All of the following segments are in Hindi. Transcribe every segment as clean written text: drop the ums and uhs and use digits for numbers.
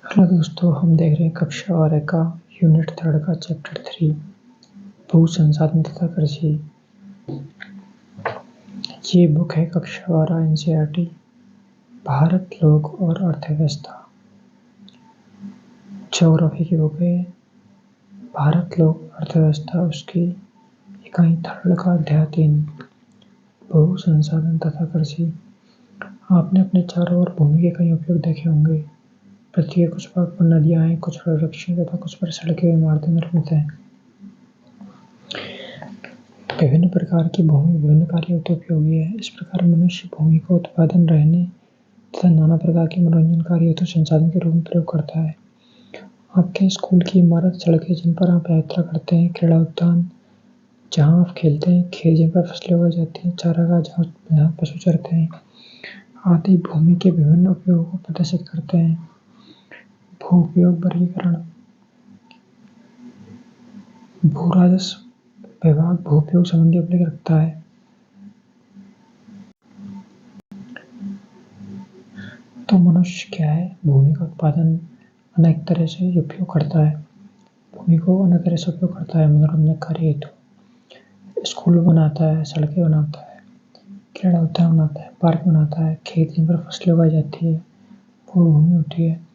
हेलो दोस्तों, हम देख रहे हैं कक्षा 12 का यूनिट 3 का चैप्टर 3 भू संसाधन तथा कृषि। ये बुक है कक्षा 12 एनसीईआरटी भारत, लोक और अर्थव्यवस्था। ज्योग्राफी की बुक है। भारत, लोक, अर्थव्यवस्था, उसकी इकाई 3 का अध्याय 3 भू संसाधन तथा कृषि। आपने अपने चारों ओर भूमि के कई उपयोग देखे होंगे। पृथ्वी के कुछ भाग पर नदियां हैं, कुछ पर वृक्ष तथा कुछ पर सड़कें और इमारतें निर्मित हैं। विभिन्न प्रकार की भूमि विभिन्न कार्यों हेतु उपयोगी है। इस प्रकार मनुष्य भूमि को उत्पादन, रहने तथा नाना प्रकार के मनोरंजन कार्य हेतु संसाधन के रूप में प्रयोग करता है। आपके स्कूल की इमारत, सड़कें जिन पर आप यात्रा करते हैं, क्रीड़ा उद्यान जहाँ आप खेलते हैं, खेत जिन पर फसलें उगाई जाती हैं, चारागाह जहाँ पशु चरते हैं, आदि भूमि के विभिन्न उपयोगों को प्रदर्शित करते हैं। भू उपयोग वर्गीकरण। भू राजस्व विभाग भू उपयोग संबंधी अभिलेख रखता है। तो मनुष्य क्या है, भूमि का उत्पादन अनेक तरह से उपयोग करता है। भूमि को अनेक तरह से उपयोग करता है मनोरंजन कार्य हेतु। स्कूल बनाता है, सड़कें बनाता है, क्रीड़ा उद्यान बनाता है, पार्क बनाता है, खेत जिन पर फसलें उगाई जाती है वो भूमि होती है।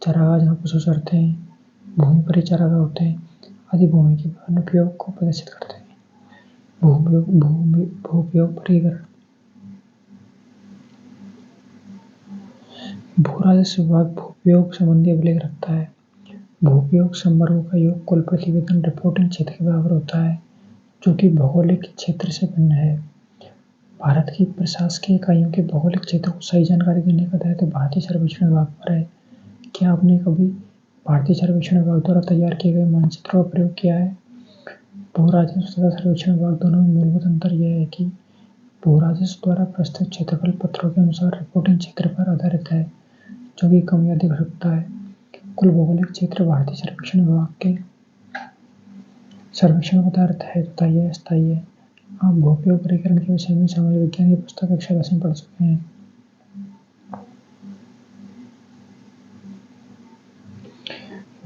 चारागाह जहाँ पशु चरते हैं, भूमि पर ही चारागाह होते हैं, आदि भूमि के विभिन्न उपयोग को प्रदर्शित करते हैं। भू उपयोग वर्गीकरण। भू राजस्व विभाग भू उपयोग संबंधी अभिलेख रखता है। भू उपयोग समवर्गों का योग कुल प्रतिवेदन रिपोर्टिंग क्षेत्र के बराबर होता है, जो कि भौगोलिक क्षेत्र से भिन्न है। भारत की प्रशासकीय इकाइयों के भौगोलिक क्षेत्र को सही जानकारी देने का दायित्व भारतीय सर्वेक्षण विभाग पर है। क्या आपने कभी भारतीय सर्वेक्षण विभाग द्वारा तैयार किए गए मानचित्रों का प्रयोग किया है? भू राजस्व तथा सर्वेक्षण विभाग दोनों में मूलभूत अंतर यह है कि भू राजस्व द्वारा प्रस्तुत क्षेत्रफल पत्रों के अनुसार रिपोर्टिंग क्षेत्र पर आधारित है, जो कि कम या अधिक हो सकता है। कुल भौगोलिक क्षेत्र भारतीय सर्वेक्षण विभाग के सर्वेक्षण का आधारित है तथा यह स्थायी है। आप भू उपयोग वर्गीकरण के विषय में सामाजिक विज्ञान की पुस्तक कक्षा 10 में पढ़ सकते हैं।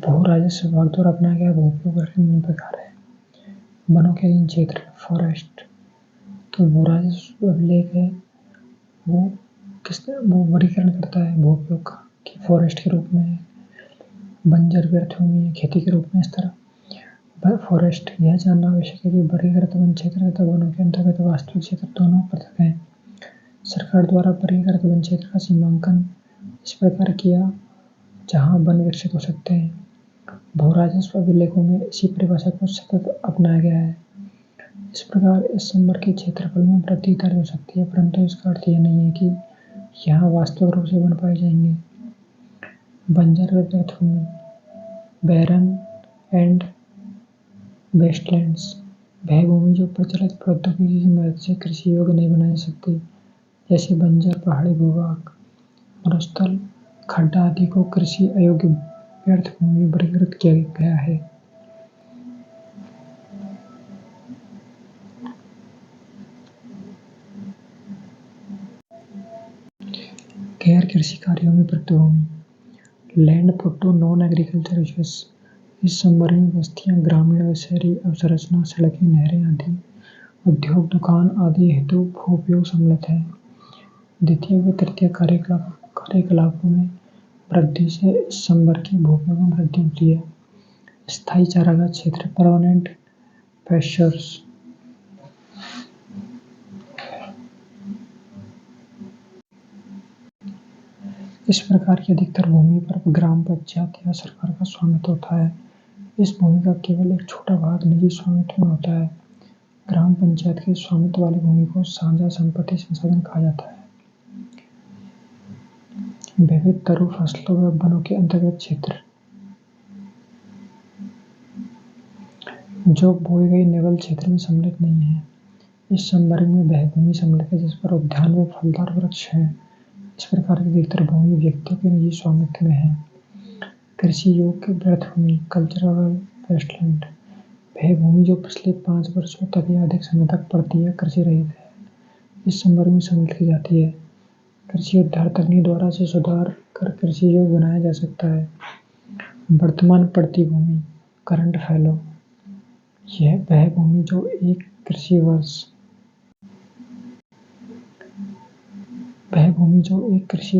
भू राजस्व विभाग द्वारा अपनाया गया भू उपयोग वर्गीकरण निम्न प्रकार है। वनों के अधीन क्षेत्र, फॉरेस्ट। तो भू राजस्व अभिलेख है वो वर्गीकरण करता है भू उपयोग का कि फॉरेस्ट के रूप में, बंजर व्यर्थ भूमि है खेती के रूप में। इस तरह फॉरेस्ट यह जानना आवश्यक है कि वर्गीकृत वन क्षेत्र तथा वनों के अंतर्गत वास्तविक क्षेत्र दोनों पृथक हैं। सरकार द्वारा वर्गीकृत वन क्षेत्र का सीमांकन इस प्रकार किया जहाँ वन विकसित हो सकते हैं। भू राजस्व अभिलेखों में इसी परिभाषा को सतत अपनाया गया है। इस प्रकार इस संवर्ग के क्षेत्रफल में वृद्धि दर्ज हो सकती है, परंतु इसका अर्थ यह नहीं है कि यहाँ वास्तविक रूप से वन पाए जाएंगे। बंजर व व्यर्थ भूमि, बैरन एंड वेस्टलैंड्स, वह भूमि जो प्रचलित प्रौद्योगिकी की मदद से कृषि योग्य नहीं बनाई जा सकती, जैसे बंजर पहाड़ी भूभाग, मरुस्थल, खड्डा आदि को कृषि अयोग्य व्यर्थ भूमि वर्गीकृत किया गया है। गैर कृषि कार्यों में पृथ्वी, land put to non agriculture uses. इस संवर्ग में बस्तियां, ग्रामीण व शहरी अवसंरचना, सड़कें, नहरें आदि उद्योग, दुकान आदि हेतु भू उपयोग सम्मिलित है। द्वितीय व तृतीय कार्यकलापों में वृद्धि से इस संवर्ग की भू उपयोग में वृद्धि होती है। स्थायी चारागाह क्षेत्र, परमानेंट पैस्चर्स। इस प्रकार की अधिकतर भूमि पर ग्राम पंचायत या सरकार का स्वामित्व होता है। इस भूमि का केवल एक छोटा भाग निजी स्वामित्व में होता है। ग्राम पंचायत के स्वामित्व वाली भूमि को साझा संपत्ति संसाधन कहा जाता है। विविध तरु फसलों व वनों के अंतर्गत क्षेत्र, जो बोई गई निवल क्षेत्र में सम्मिलित नहीं है। इस संवर्ग में वह भूमि सम्मिलित है जिस पर उद्यान व फलदार वृक्ष हैं। इस प्रकार की अधिकतर भूमि व्यक्तियों के निजी स्वामित्व में है। कृषि योग्य व्यर्थ भूमि, कल्चरल वेस्टलैंड, वह भूमि जो पिछले 5 वर्षों तक या अधिक समय तक पड़ती है कृषि रहित है, इस संवर्ग में सम्मिलित की जाती है। कृषि उद्धार तकनीक द्वारा से सुधार कर कृषि योग्य बनाया जा सकता है। वर्तमान पड़ती भूमि करंट फैलो, यह वह भूमि जो एक कृषि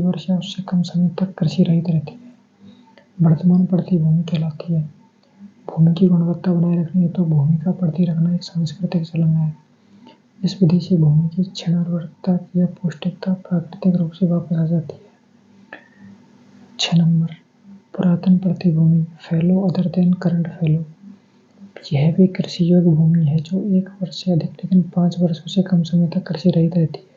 वर्ष या उससे कम समय तक कृषि रहित रहती है, वर्तमान पड़ती भूमि कहलाती है। भूमि की गुणवत्ता बनाए रखने हेतु भूमि का पड़ती रखना एक सांस्कृतिक चलन है। इस विधि से भूमि की क्षण उर्वरकता या पौष्टिकता प्राकृतिक रूप से वापस आ जाती है। 6 नंबर, पुरातन पड़ती भूमि फैलो अदर देन करंट फैलो, यह भी कृषि योग्य भूमि है जो 1 वर्ष से अधिक लेकिन 5 वर्षों से कम समय तक कृषि रहित रहती है।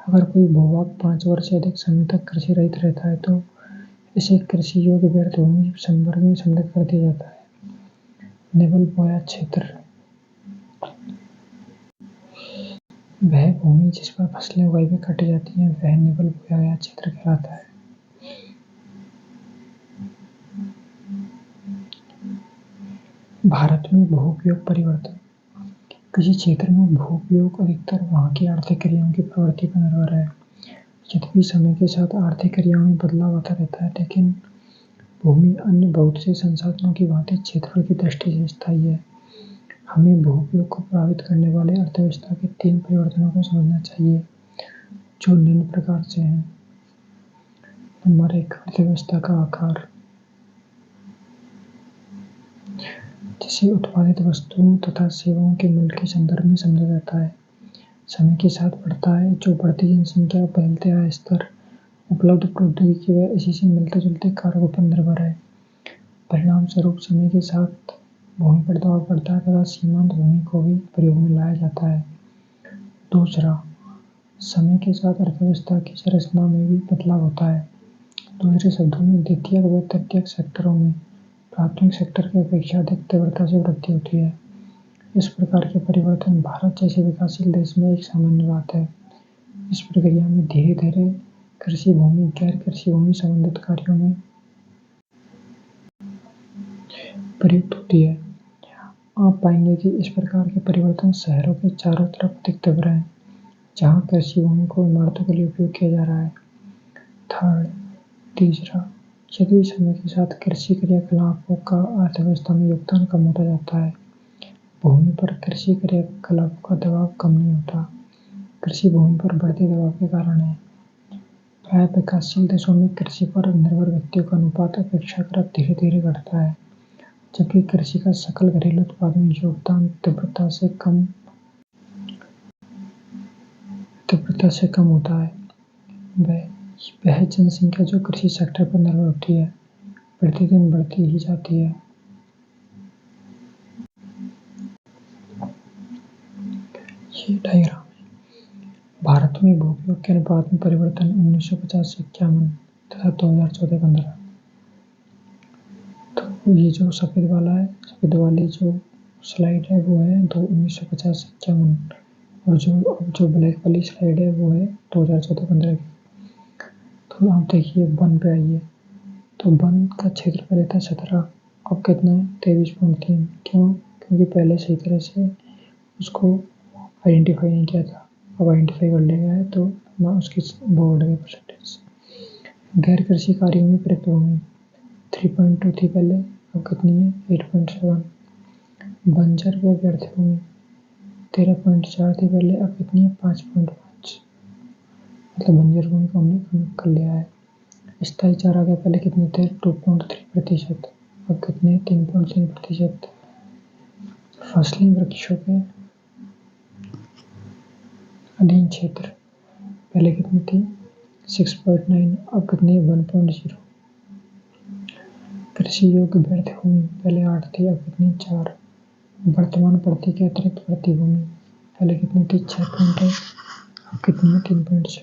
अगर कोई भूभाग 5 वर्ष से अधिक समय तक कृषि रहित रहता है तो इसे कृषि योग्य व्यर्थ भूमि संवर्ग में सम्मिलित कर दिया जाता है। निबल बोया क्षेत्र, वह भूमि जिस पर फसलें उगाई व काटी जाती हैं वह निबल बोया गया क्षेत्र कहलाता है। भारत में भू-उपयोग परिवर्तन, किसी क्षेत्र में भू-उपयोग अधिकतर वहाँ की आर्थिक क्रियाओं की प्रवृत्ति पर निर्भर है। यद्यपि समय के साथ आर्थिक क्रियाओं में बदलाव आता रहता है, लेकिन भूमि अन्य बहुत से संसाधनों की भांति क्षेत्रफल की दृष्टि से स्थायी है। हमें भू-उपयोग को प्रभावित करने वाले अर्थव्यवस्था के 3 परिवर्तनों को समझना चाहिए, जो निम्न प्रकार से हैं। नंबर 1, अर्थव्यवस्था का आकार, जिसे उत्पादित वस्तुओं तथा सेवाओं के मूल्य के संदर्भ में समझा जाता है, समय के साथ बढ़ता है, जो बढ़ती जनसंख्या, बदलते आय स्तर, उपलब्ध प्रौद्योगिकी व इसी से मिलते जुलते कारकों पर निर्भर है। परिणाम स्वरूप समय के साथ भूमि पर दबाव पड़ता है तथा सीमांत भूमि को भी प्रयोग में लाया जाता है। दूसरा, समय के साथ अर्थव्यवस्था की संरचना में भी बदलाव होता है। दूसरे शब्दों में द्वितीयक व तृतीयक सेक्टरों में प्राथमिक सेक्टर की अपेक्षा अधिक तीव्रता से वृद्धि होती है। इस प्रकार के परिवर्तन भारत जैसे विकासशील देश में एक सामान्य बात है। इस प्रक्रिया में धीरे धीरे कृषि भूमि गैर कृषि भूमि संबंधित कार्यों में प्रयुक्त होती है। आप पाएंगे कि इस प्रकार के परिवर्तन शहरों के चारों तरफ अधिक तीव्र हैं, जहाँ कृषि भूमि को इमारतों के लिए उपयोग किया जा रहा है। तीसरा, यदि समय के साथ कृषि क्रियाकलापों का अर्थव्यवस्था में योगदान कम होता जाता है, भूमि पर कृषि क्रियाकलापों का दबाव कम नहीं होता। कृषि भूमि पर बढ़ते दबाव के कारण है। प्राय विकासशील देशों में कृषि पर निर्भर व्यक्तियों का अनुपात अपेक्षाकृत धीरे धीरे घटता है, जबकि कृषि का सकल घरेलू उत्पाद में योगदान तीव्रता से कम होता है। वह जनसंख्या जो कृषि सेक्टर पर निर्भर होती है, प्रतिदिन बढ़ती ही जाती है। ये डायग्राम है। भारत में भू-उपयोग के अनुपात में परिवर्तन 1950 से 51 तथा 2014-15। तो ये जो सफेद वाली जो स्लाइड है वो है 1950 से 51, और जो ब्लैक वाली स्लाइड है वो है 2014-15 की। तो आप देखिए वन पे आइए, तो वन का क्षेत्र पहले था 17, अब कितना है 23.3। क्यों? क्योंकि पहले सही तरह से उसको आइडेंटिफाई नहीं किया था, अब आइडेंटिफाई कर लिया गया है तो उसकी वो बढ़ गई परसेंटेज। गैर कृषि कार्यों में प्रयुक्त भूमि 3.2 थी पहले, अब कितनी है 8.7। बंजर व व्यर्थ भूमि 13.4 थी पहले, अब कितनी है 5.5। मतलब बंजर भूमि को हमने कम कर लिया है। स्थायी चारा के पहले कितने थे 2.3%, अब कितने 3.3%। फसली वृक्षों के अधीन क्षेत्र पहले कितनी थी 6.9, अब कितनी है 1.0। कृषि योग्य व्यर्थ भूमि पहले 8 थी, अब कितनी 4। वर्तमान पड़ती के अतिरिक्त बढ़ती भूमि पहले कितनी थी 6.1, अब कितनी है 3.6।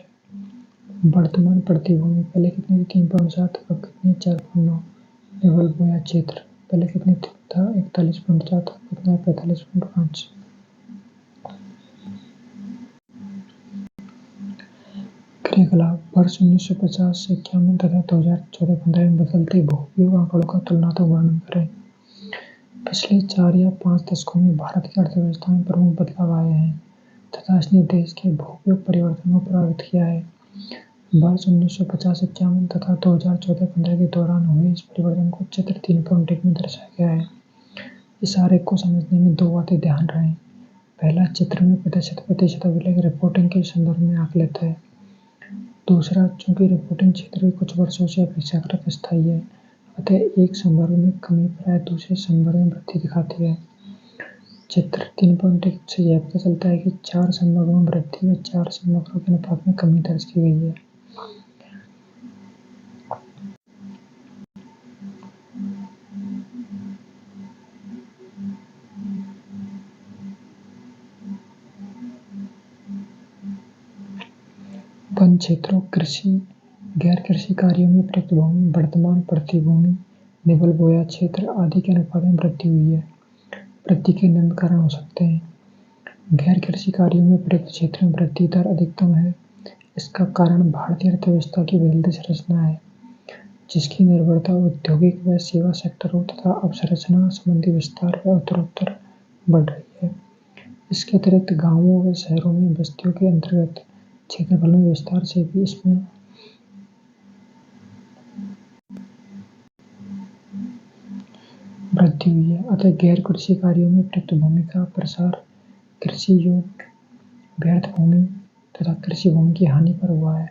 वर्तमान पड़ती भूमि पहले कितनी थी 3.7, अब कितनी है 4.9। निबल बोया क्षेत्र पहले कितनी था 41.7, अब कितना है 45.5। क्रियाकलाप वर्ष 1950 से 51 तथा 2014-15 में बदलते भू-उपयोग आंकड़ों का तुलनात्मक वर्णन करें। पिछले 4 या 5 दशकों में भारत की अर्थव्यवस्था में प्रमुख बदलाव आए हैं तथा इसने देश के भू-उपयोग परिवर्तन को प्रभावित किया है। वर्ष 1950-51 तथा 2014-15 के दौरान हुए इस परिवर्तन को चित्र 3.1 में दर्शाया गया है। इस आरेख को समझने में दो बातें ध्यान रखें। पहला, चित्र में प्रतिशत अभिलेख रिपोर्टिंग के संदर्भ में आकलित है। दूसरा, चूंकि रिपोर्टिंग क्षेत्र के कुछ वर्षों से अपेक्षाकृत स्थायी है, अतः एक संवर्ग में कमी प्राय दूसरे संवर्ग में वृद्धि दिखाती है। चित्र 3.1 से यह पता चलता है कि 4 संवर्गों में वृद्धि व 4 संवर्गों के अनुपात में कमी दर्ज की गई है। वन क्षेत्रों, कृषि, गैर कृषि कार्यों में प्रयुक्त भूमि, वर्तमान पड़ती भूमि, निबल बोया क्षेत्र आदि के अनुपात में वृद्धि हुई है। वृद्धि के निम्न कारण हो सकते हैं। गैर कृषि कार्यों में प्रयुक्त क्षेत्र में वृद्धि दर अधिकतम है। इसका कारण भारतीय अर्थव्यवस्था की बदलती संरचना है, जिसकी निर्भरता औद्योगिक व सेवा सेक्टरों तथा अवसंरचना संबंधी विस्तार व उत्तरोत्तर बढ़ रही है। इसके अतिरिक्त गांवों व शहरों में बस्तियों के अंतर्गत क्षेत्रफल में विस्तार से भी इसमें वृद्धि हुई है। अतः गैर कृषि कार्यों में प्रयुक्त भूमि का प्रसार कृषि योग्य व्यर्थ भूमि तथा कृषि भूमि की हानि पर हुआ है।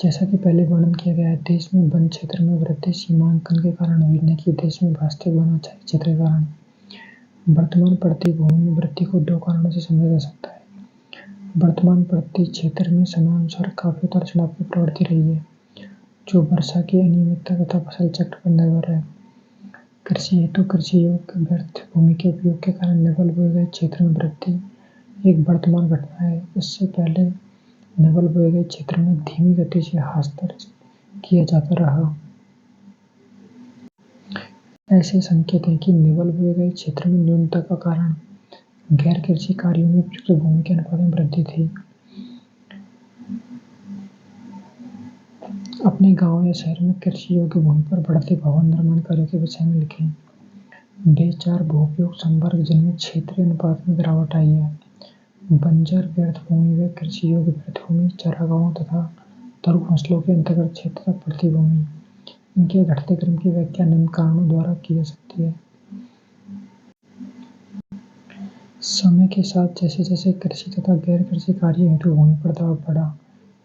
जैसा कि पहले वर्णन किया गया है, देश में वन क्षेत्र में वृद्धि सीमांकन के कारण हुई, न कि देश में वास्तविक वन आच्छादित क्षेत्र के कारण। वर्तमान पड़ती भूमि में वृद्धि को दो कारणों से समझा जा सकता है। वर्तमान पड़ती क्षेत्र में समयानुसार काफी उतार चढ़ाव की प्रवृत्ति रही है, जो वर्षा की अनियमितता तथा फसल चक्र पर निर्भर है। कृषि हेतु कृषि योग्य व्यर्थ भूमि के उपयोग के कारण निबल बोए गए क्षेत्र में वृद्धि एक वर्तमान घटना है। इससे पहले निबल बोए गए क्षेत्र में धीमी गति से हस्तांतरित किया जाता रहा। ऐसे संकेत हैं कि निबल बोए गए क्षेत्र में न्यूनता का कारण गैर कृषि कार्यों में प्रयुक्त भूमि के अनुपात में वृद्धि थी। अपने गांव या शहर में कृषि योग्य भूमि पर बढ़ते भवन निर्माण कार्यों के विषय में लिखें। वे 4 भू-उपयोग संवर्ग जिनमें क्षेत्रीय अनुपात में गिरावट आई है: बंजर व्यर्थ भूमि व कृषि योग्य व्यर्थ भूमि, चारागाहों तथा तरू फसलों के अंतर्गत क्षेत्र तथा पड़ती भूमि। इनके घटते क्रम की व्याख्या निम्न कारणों द्वारा की जा सकती है। समय के साथ जैसे जैसे कृषि तथा गैर कृषि कार्य हेतु भूमि पर दबाव बढ़ा,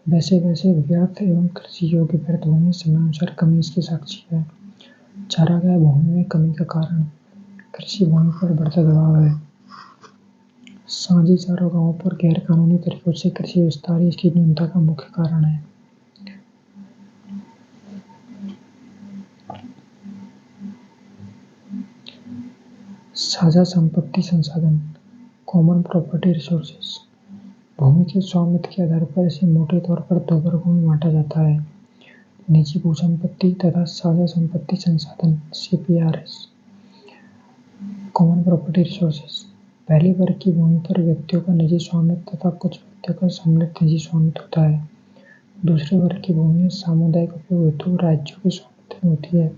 वैसे वैसे व्यर्थ एवं कृषि योग्य व्यर्थ भूमि समयानुसार कमी इसकी साक्षी है। चारागाह भूमि में कमी का कारण कृषि भूमि पर बढ़ता दबाव है। साझी चारागाहों पर गैर कानूनी तरीकों से कृषि विस्तार इसकी न्यूनता का मुख्य कारण है। साझा संपत्ति संसाधन, कॉमन प्रॉपर्टी रिसोर्सेज। भूमि के स्वामित्व के आधार पर इसे मोटे तौर पर दो वर्गों में बांटा जाता है: निजी भूसंपत्ति तथा साझा संपत्ति संसाधन (CPRS). Common property resources. पहले वर्ग की भूमि पर व्यक्तियों का निजी स्वामित्व तथा कुछ व्यक्तियों का सम्मिलित निजी स्वामित्व होता है। दूसरे वर्ग की भूमि सामुदायिक उपयोग हेतु राज्यों के स्वामित्व में होती है।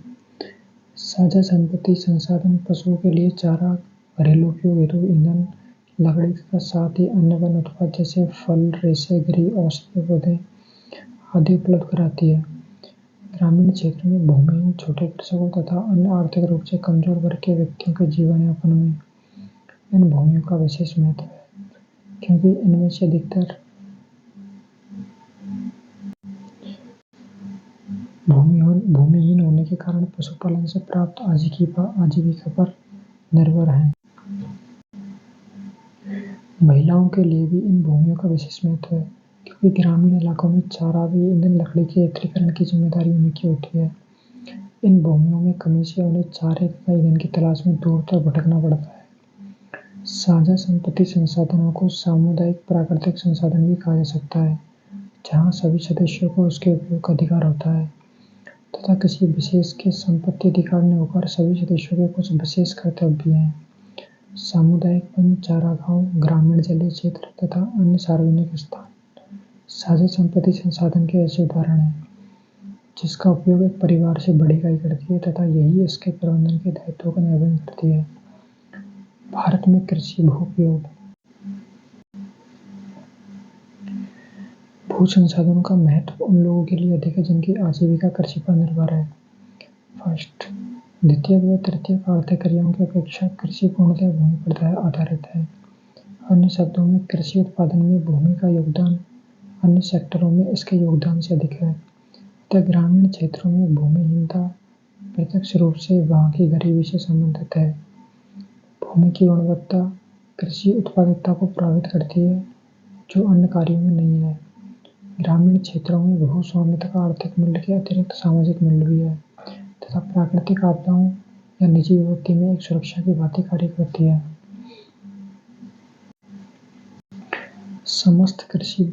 साझा संपत्ति संसाधन पशुओं के लिए चारा, घरेलू उपयोग हेतु ईंधन, लकड़ी तथा साथ ही अन्य वन उत्पाद जैसे फल, रेशे, गृह, औषधीय पौधे आदि उपलब्ध कराती है। ग्रामीण क्षेत्र में भूमिहीन छोटे कृषकों तथा अन्य आर्थिक रूप से कमजोर वर्ग के व्यक्तियों के जीवन यापन में इन भूमियों का विशेष महत्व है, क्योंकि इनमें से अधिकतर भूमिहीन होने के कारण पशुपालन से प्राप्त आजीविका पर निर्भर हैं। महिलाओं के लिए भी इन भूमियों का विशेष महत्व है, क्योंकि ग्रामीण इलाकों में चारा व ईंधन लकड़ी के एकत्रीकरण की जिम्मेदारी उन्हीं की होती है। इन भूमियों में कमी से उन्हें चारे तथा ईंधन की तलाश में दूर तक भटकना पड़ता है। साझा संपत्ति संसाधनों को सामुदायिक प्राकृतिक संसाधन भी कहा जा सकता है, जहाँ सभी सदस्यों को उसके उपयोग का अधिकार होता है तथा किसी विशेष के संपत्ति अधिकार न होकर सभी सदस्यों के कुछ विशेष कर्तव्य भी हैं। सामुदायिक वन, चारागाह, ग्रामीण जलीय क्षेत्र तथा अन्य सार्वजनिक स्थान साझा संपत्ति संसाधन के ऐसे उदाहरण हैं, जिसका उपयोग एक परिवार से बड़ी इकाई करती है तथा यही इसके प्रबंधन के दायित्वों का निर्वहन करती है। भारत में कृषि भू संसाधनों का महत्व उन लोगों के लिए अधिक है जिनकी आजीविका कृषि पर निर्भर है। फर्स्ट, द्वितीयक व तृतीयक आर्थिक क्रियाओं की अपेक्षा कृषि पूर्णतः भूमि पर आधारित है। अन्य शब्दों में कृषि उत्पादन में भूमि का योगदान अन्य सेक्टरों में इसके योगदान से अधिक है। अतः ग्रामीण क्षेत्रों में भूमिहीनता प्रत्यक्ष रूप से वहाँ की गरीबी से संबंधित है। भूमि की गुणवत्ता कृषि उत्पादकता को प्रभावित करती है, जो अन्य कार्यों में नहीं है। ग्रामीण क्षेत्रों में भू स्वामित्व का आर्थिक मूल्य के अतिरिक्त सामाजिक मूल्य भी है तथा प्राकृतिक आपदाओं या निजी विपत्ति में एक सुरक्षा की भांति कार्य करती है। समस्त कृषि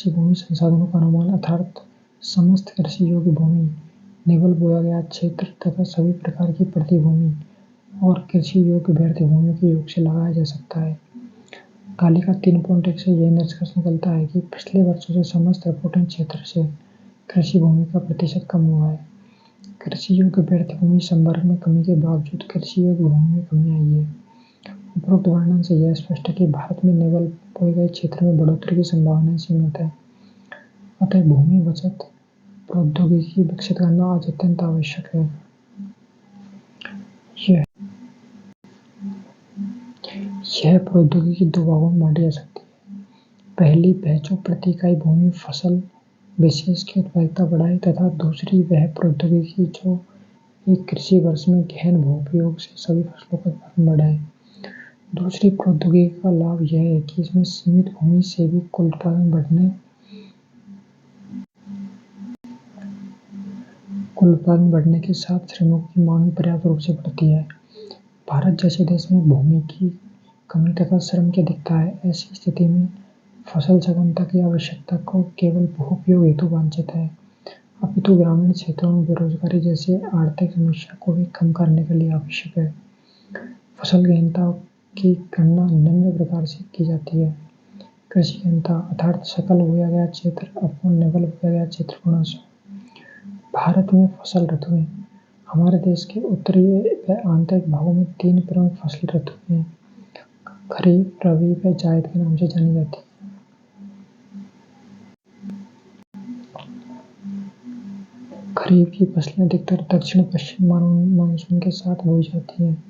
भूमि संसाधनों का अनुमान अर्थात समस्त कृषि योग्य भूमि, निवल बोया गया क्षेत्र तथा सभी प्रकार की प्रतिभूमि और कृषि योग्य व्यर्थ भूमियों के योग से लगाया जा सकता है। तालिका 3.1 से यह निष्कर्ष निकलता है कि पिछले वर्षों से समस्त रिपोर्टिंग क्षेत्र से कृषि भूमि का प्रतिशत कम हुआ है। कृषि योग्य व्यर्थ भूमि संभरण में कमी के बावजूद कृषि योग्य भूमि में कमी आई है। उपरोक्त वर्णन से यह स्पष्ट है कि भारत में निवल बोए गए क्षेत्र में बढ़ोतरी की संभावनाएं सीमित है। अतः भूमि बचत प्रौद्योगिकी विकसित करना आज अत्यंत आवश्यक है। यह प्रौद्योगिकी दो भागों में बांटी जा सकती है। पहली वह जो प्रति इकाई भूमि फसल विशेष की उत्पादकता बढ़ाए तथा दूसरी वह प्रौद्योगिकी जो एक कृषि वर्ष में गहन भू उपयोग से सभी फसलों का उत्पादन बढ़ाए। दूसरी प्रौद्योगिकी का लाभ यह है कि इसमें सीमित भूमि से भी कुल उत्पादन बढ़ने के साथ श्रमिकों की मांग पर्याप्त रूप से बढ़ती है। भारत जैसे देश में भूमि की कमी तथा श्रम की अधिकता है। ऐसी स्थिति में फसल सघनता की आवश्यकता को केवल भू उपयोग हेतु वांछित है, अपितु ग्रामीण क्षेत्रों में बेरोजगारी जैसे आर्थिक समस्या को भी कम करने के लिए आवश्यक है। फसल गहनता की गणना निम्न प्रकार से की जाती है। कृषि गहनता अर्थात सकल बोया गया क्षेत्र अपॉन निवल बोया गया क्षेत्र गुणा 100। भारत में फसल ऋतुएं हमारे देश के उत्तरी व आंतरिक भागों में 3 प्रमुख फसल ऋतुएं हैं, खरीफ, रबी व जायद के नाम से जानी जाती है। खरीफ की फसलें अधिकतर दक्षिण पश्चिम मानसून के साथ बोई जाती हैं,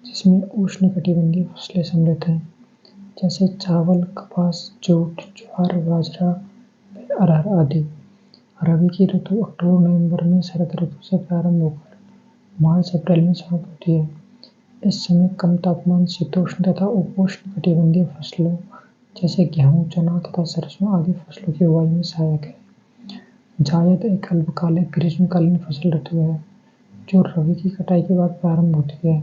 जिसमें उष्णकटिबंधीय फसलें सम्मिलित हैं, जैसे चावल, कपास, जूट, ज्वार, बाजरा, अरहर आदि। रबी की ऋतु अक्टूबर-नवंबर में शरद ऋतु से प्रारंभ होकर मार्च-अप्रैल में समाप्त होती है। इस समय कम तापमान, शीतोष्ण तथा उपोष्णकटिबंधीय फसलों जैसे गेहूं, चना तथा सरसों आदि फसलों की बुवाई में सहायक है। जायद एक अल्पकालिक ग्रीष्मकालीन फसल ऋतु है, जो रबी की कटाई के बाद प्रारंभ होती है।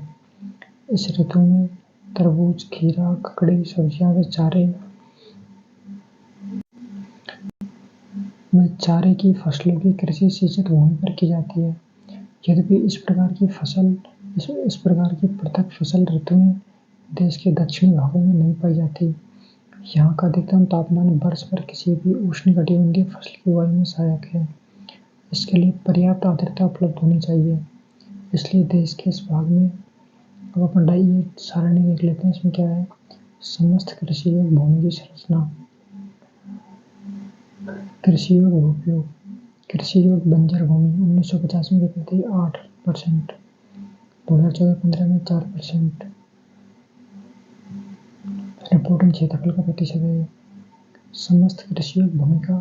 इस ऋतु में तरबूज, खीरा, ककड़ी, सब्जियां व चारे की फसलों की कृषि सिंचित भूमि पर की जाती है। यद्यपि इस प्रकार की पृथक फसल ऋतुएं देश के दक्षिणी भागों में नहीं पाई जाती। यहाँ का अधिकतम तापमान वर्ष भर किसी भी उष्णकटिबंधीय फसल की बुवाई में सहायक है। इसके लिए पर्याप्त आर्द्रता उपलब्ध होनी चाहिए। इसलिए देश के इस भाग में अब अपन ये सारणी देख लेते हैं। इसमें क्या है? समस्त कृषि योग्य भूमि की संरचना, कृषि योग्य भूपयोग, कृषि योग्य बंजर भूमि 1950 में कितनी थी? 8%, 2014-15 में 4%। रिपोर्टिंग क्षेत्रफल का प्रतिशत है। समस्त कृषि योग्य भूमि का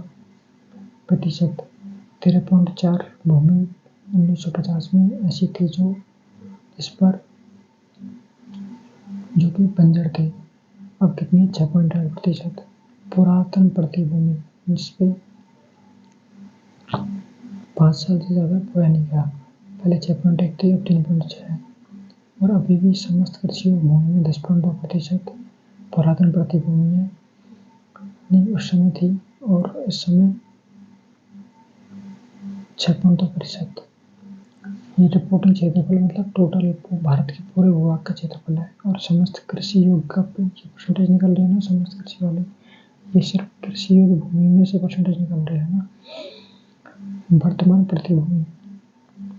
प्रतिशत 13.4 भूमि 1950 में ऐसी थी जो कि बंजर थे। अब कितनी? 6.8%। पुरातन प्रतिभूमि जिसपे 5 साल से ज़्यादा बोया नहीं गया, पहले 6.1 थी, अब 3.6 है। और अभी भी समस्त कृषि भूमि में 10.2% पुरातन प्रतिभूमि है, नहीं उस समय थी, और इस समय 6.2%। ये रिपोर्टिंग क्षेत्रफल मतलब टोटल भारत के पूरे भूभाग का क्षेत्रफल है। और समस्त कृषि योग्य का परसेंटेज निकल रहे हैं ना, समस्त कृषि वाले, ये सिर्फ कृषि योग्य भूमि में से परसेंटेज निकल रहे हैं ना। वर्तमान प्रतिभूमि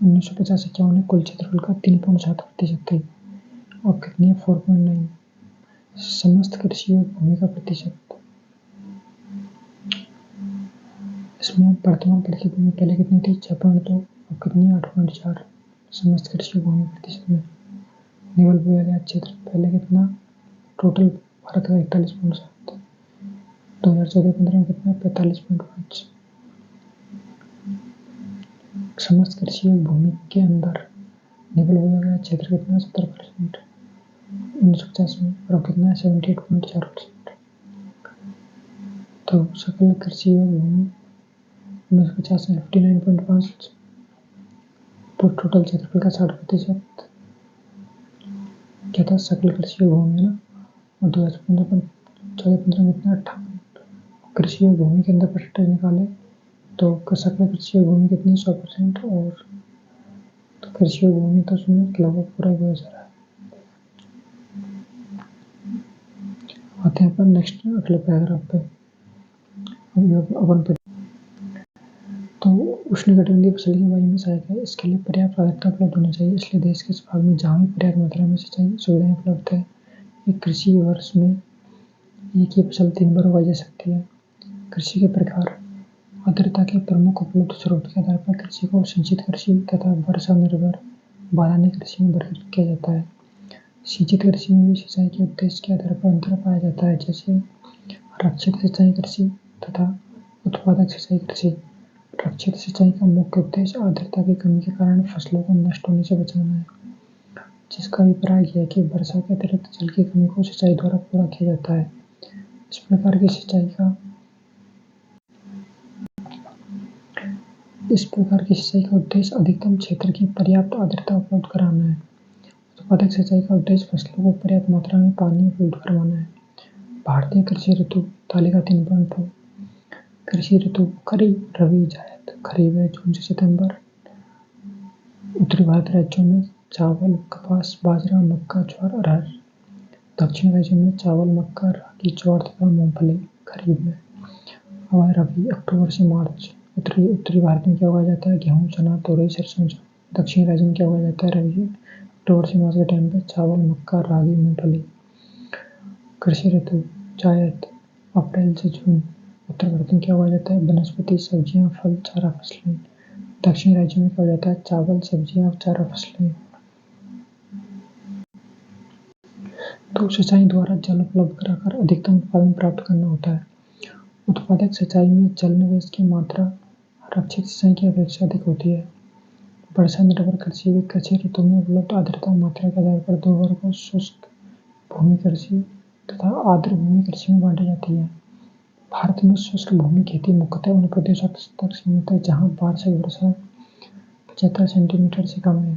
1950-51 में कुल क्षेत्रफल का 3.7% थी, और कितनी है? 4.9। समस्त कृषि योग्य भूमि का प्रतिशत इसमें वर्तमान परिस्थिति में पहले कितनी थी 6.2, अब कितनी 8.4 समस्त कृषि भूमि प्रतिशत में। निवल बोया गया क्षेत्र पहले कितना टोटल भारत का 41.7, 2014-15 में कितना 45.5। समस्त कृषि भूमि के अंदर निवल बोया गया क्षेत्र कितना 70% 1950 में, और कितना 78.4%। तो सकल कृषि भूमि 1950 में 59.5, टोटल क्षेत्रफल का 60% क्या था सकल कृषि भूमि है ना। और 2014-15 में कितना 58। कृषि भूमि के अंदर परसेंटेज निकाले तो सकल कृषि भूमि कितनी 100%, और तो कृषि भूमि तो उसमें लगभग पूरा हो जा रहा है। आते हैं अपन नेक्स्ट अगले पैराग्राफ पे। अपन तो उष्णकटिबंधीय फसल की बुवाई में सहायक है, इसके लिए पर्याप्त आर्द्रता उपलब्ध होनी चाहिए, इसलिए देश के इस भाग में जहाँ भी पर्याप्त मात्रा में सिंचाई सुविधाएं उपलब्ध है, एक कृषि वर्ष में एक ही फसल 3 बार उगाई जा सकती है। कृषि के प्रकार आर्द्रता के प्रमुख उपलब्ध स्रोत के आधार पर कृषि को सिंचित कृषि तथा वर्षा निर्भर बारानी कृषि में वर्गीकृत किया जाता है। सिंचित कृषि में भी सिंचाई के उद्देश्य के आधार पर अंतर पाया जाता है, जैसे रक्षित सिंचाई कृषि तथा उत्पादक सिंचाई कृषि। रक्षित सिंचाई का मुख्य उद्देश्य आर्द्रता की कमी के कारण फसलों को नष्ट होने से बचाना है, जिसका अभिप्राय यह है कि वर्षा के अतिरिक्त जल की कमी को सिंचाई द्वारा पूरा किया जाता है। इस प्रकार की सिंचाई का उद्देश्य अधिकतम क्षेत्र की पर्याप्त आर्द्रता उपलब्ध कराना है। उत्पादक सिंचाई का उद्देश्य फसलों को पर्याप्त मात्रा में पानी उपलब्ध करवाना है। भारतीय कृषि ऋतु तालिका 3.2। कृषि ऋतु खरीफ, रबी, जायद। खरीफ है जून से सितंबर। उत्तरी भारत राज्यों में चावल, कपास, बाजरा, मक्का, ज्वार, अरहर। दक्षिण राज्यों में चावल, मक्का, रागी, ज्वार तथा मूंगफली खरीफ में। अब रबी अक्टूबर से मार्च। उत्तरी भारत में क्या उगाया जाता है गेहूं, चना, तोरई, सरसों। दक्षिणी राज्य में क्या उगाया जाता है रबी अक्टूबर से मार्च के टाइम पे चावल, मक्का, रागी, मूंगफली। कृषि ऋतु जायद अप्रैल से जून। उत्तर भारत में क्या उगाया जाता है वनस्पति, सब्जियां, फल, चारा फसलें। दक्षिणी राज्य में क्या हो जाता है चावल, सब्जियां, चारा फसलें। तो सिंचाई द्वारा जल उपलब्ध कराकर अधिकतम उत्पादन प्राप्त करना होता है। उत्पादक सिंचाई में जल निवेश की मात्रा रक्षित सिंचाई की अपेक्षा अधिक होती है। वर्षा निर्भर कृषि ऋतु में उपलब्ध आर्द्रता मात्रा के आधार पर दो वर्गों शुष्क भूमि कृषि तथा आर्द्र भूमि कृषि में बांटी जाती है। भारत में शुष्क भूमि खेती मुख्यतः उन प्रदेशों तक सीमित है जहाँ वार्षिक वर्षा 75 सेंटीमीटर से कम है।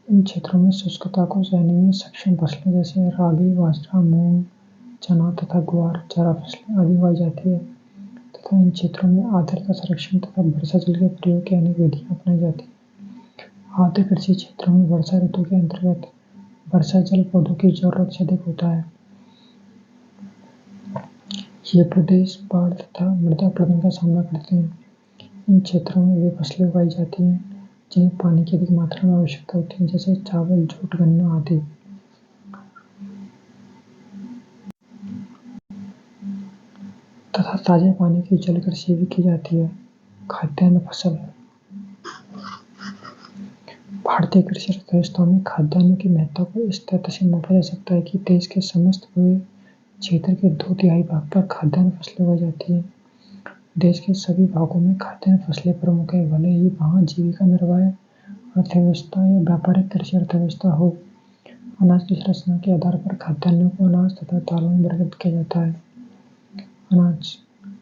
इन क्षेत्रों में शुष्कता को सहने में सक्षम फसलें जैसे रागी, बाजरा, मूंग, चना तथा ग्वार, चारा फसलें आदि उगाई जाती है तथा इन क्षेत्रों में आर्द्रता संरक्षण तथा वर्षा जल के प्रयोग की अनेक विधियां अपनाई जाती हैं। आर्द्र कृषि क्षेत्रों में वर्षा ऋतु के अंतर्गत वर्षा जल पौधों की जरूरत से अधिक होता है। ये प्रदेश बाढ़ तथा मृदा अपरदन का सामना करते हैं। इन क्षेत्रों में वे फसलें उगाई जाती हैं जिन्हें पानी की अधिक मात्रा में आवश्यकता होती है, जैसे चावल, जूट, गन्ना आदि। तथा ताजे पानी की जल कृषि भी की जाती है। खाद्यान्न फसल भारतीय कृषि अर्थव्यवस्था में खाद्यान्नों की महत्ता को इस तथ्य से मापा जा सकता है कि देश के समस्त हुए क्षेत्र के 2/3 भाग पर खाद्यान्न फसलें उगाई जाती हैं। देश के सभी भागों में खाद्यान्न फसलें प्रमुख है, भले ही वहाँ जीविका निर्वाह अर्थव्यवस्था या व्यापारिक कृषि अर्थव्यवस्था हो। अनाज की संरचना के आधार पर खाद्यान्नों को अनाज तथा दालों में वर्गीकृत किया जाता है। अनाज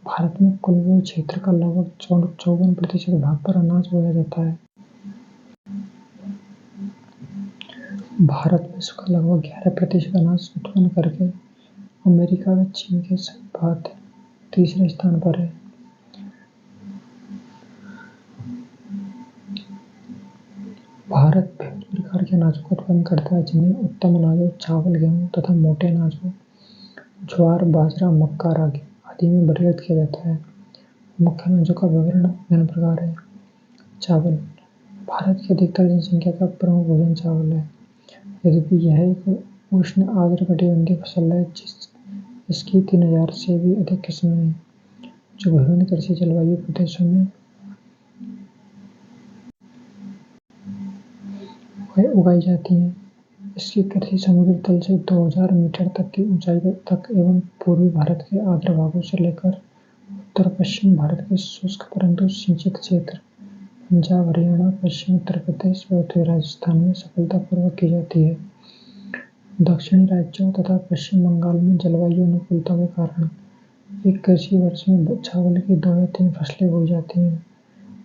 भारत में कुल बोए क्षेत्र का लगभग 54% भाग पर अनाज बोया जाता है। भारत विश्व का लगभग 11% अनाज उत्पन्न करके अमेरिका व चीन के बाद तीसरे स्थान पर है। भारत विभिन्न प्रकार के अनाजों का उत्पादन करता है, जिन्हें उत्तम अनाजों चावल, गेहूं तथा मोटे अनाजों ज्वार, बाजरा, मक्का, रागी आदि में वर्गीकृत किया जाता है। मुख्य अनाजों का विवरण निम्न प्रकार है। चावल भारत की अधिकतर जनसंख्या का प्रमुख भोजन चावल है। यद्यपि यह एक उष्ण आर्द्र कटिबंधीय फसल है, इसकी 3000 से भी अधिक किस्में हैं। जो विभिन्न कृषि जलवायु प्रदेशों में उगाई जाती हैं। इसकी कृषि समुद्री तल से 2000 मीटर तक की ऊंचाई तक एवं पूर्वी भारत के आर्द्र भागों से लेकर उत्तर पश्चिम भारत के शुष्क परंतु सिंचित क्षेत्र पंजाब, हरियाणा, पश्चिमी उत्तर प्रदेश व उत्तरी राजस्थान में सफलतापूर्वक की जाती है। दक्षिणी राज्यों तथा पश्चिम बंगाल में जलवायु अनुकूलता के कारण एक कृषि वर्ष में चावल की 2 या 3 फसलें बोई जाती हैं।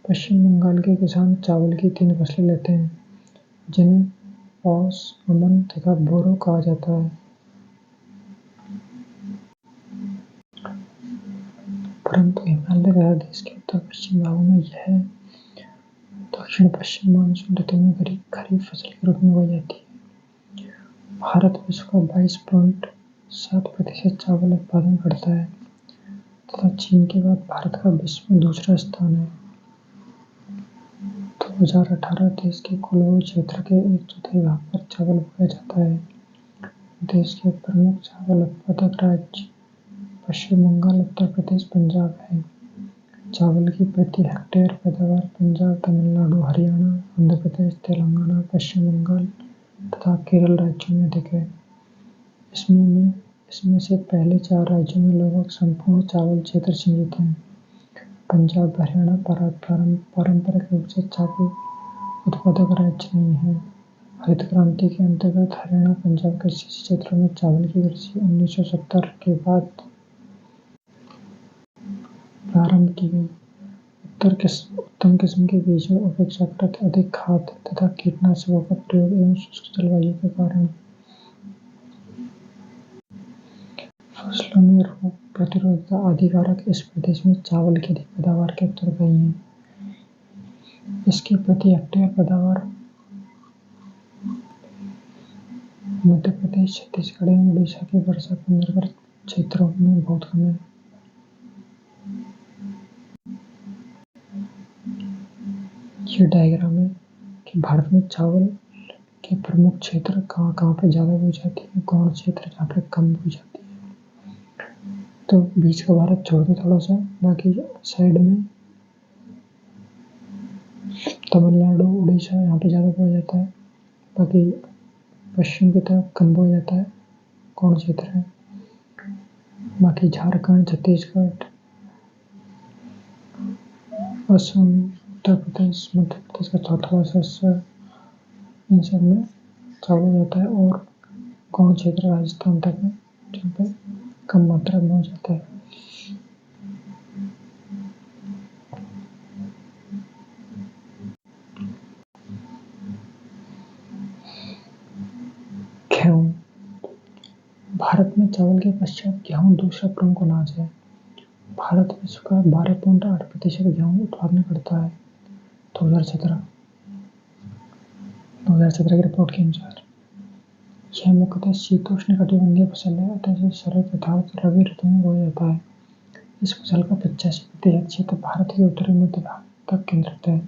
पश्चिम बंगाल के किसान चावल की 3 फसलें लेते हैं, जिन्हें पॉस, अमन तथा बोरो कहा जाता है। परंतु हिमालय तथा देश के उत्तर पश्चिम भागों में यह दक्षिण पश्चिम मानसून ऋतु में खरीफ फसल के रूप में उगाई जाती है। भारत विश्व का 22.7% चावल उत्पादन करता है तथा चीन के बाद भारत का विश्व में दूसरा स्थान है। 2018 देश के कुल भू क्षेत्र के 1/4 भाग पर चावल उगाया जाता है। देश के प्रमुख चावल उत्पादक राज्य पश्चिम बंगाल, उत्तर प्रदेश, पंजाब है। चावल की प्रति हेक्टेयर पैदावार पंजाब, तमिलनाडु, हरियाणा, आंध्र प्रदेश, तेलंगाना, पश्चिम बंगाल तथा केरल राज्यों में अधिक है। इसमें से पहले 4 राज्यों में लगभग संपूर्ण चावल क्षेत्र सिंचित हैं। पंजाब, हरियाणा पारंपरिक रूप से चावल उत्पादक राज्य नहीं है। हरित क्रांति के अंतर्गत हरियाणा, पंजाब कृषि क्षेत्रों में चावल की कृषि 1970 के बाद प्रारंभ की गई। उत्तम किस्म के बीजों, अपेक्षाकृत अधिक खाद तथा कीटनाशकों का प्रयोग एवं शुष्क जलवायु के कारण फसलों में रोग प्रतिरोधकता आदि कारक इस प्रदेश में चावल की अधिक पैदावार के उत्तरदायी हैं। इसकी प्रति हेक्टेयर पैदावार मध्य प्रदेश, छत्तीसगढ़ एवं उड़ीसा के वर्षा पर निर्भर क्षेत्रों में बहुत कम है। ये डायग्राम है कि भारत में चावल के प्रमुख क्षेत्र कहाँ पे ज़्यादा बोई जाती है, गौण क्षेत्र जहाँ पे कम बोई जाती है। तो बीच का भारत छोड़ दो थोड़ा सा, बाकी साइड में तमिलनाडु, उड़ीसा यहाँ पे ज़्यादा बोया जाता है, बाकी पश्चिम की तरफ कम बोया जाता है, गौण क्षेत्र है। बाकी झारखंड, छत्तीसगढ़, असम, उत्तर प्रदेश, मध्य प्रदेश का थोड़ा सा हिस्सा, इन सब में चावल जाता है और गौण क्षेत्र राजस्थान तक है जहाँ पे कम मात्रा में हो जाता है। गेहूं। भारत में चावल के पश्चात गेहूं दूसरा प्रमुख अनाज है। भारत विश्व का 12.8% गेहूं उत्पादन करता है। 2017 की रिपोर्ट के अनुसार यह मुख्यतः शीतोष्णकटिबंधीय फसल है अतः शरद तथा रबी ऋतु में बोया जाता है। इस फसल का 85% क्षेत्र भारत के उत्तरी मध्य भाग तक केंद्रित है,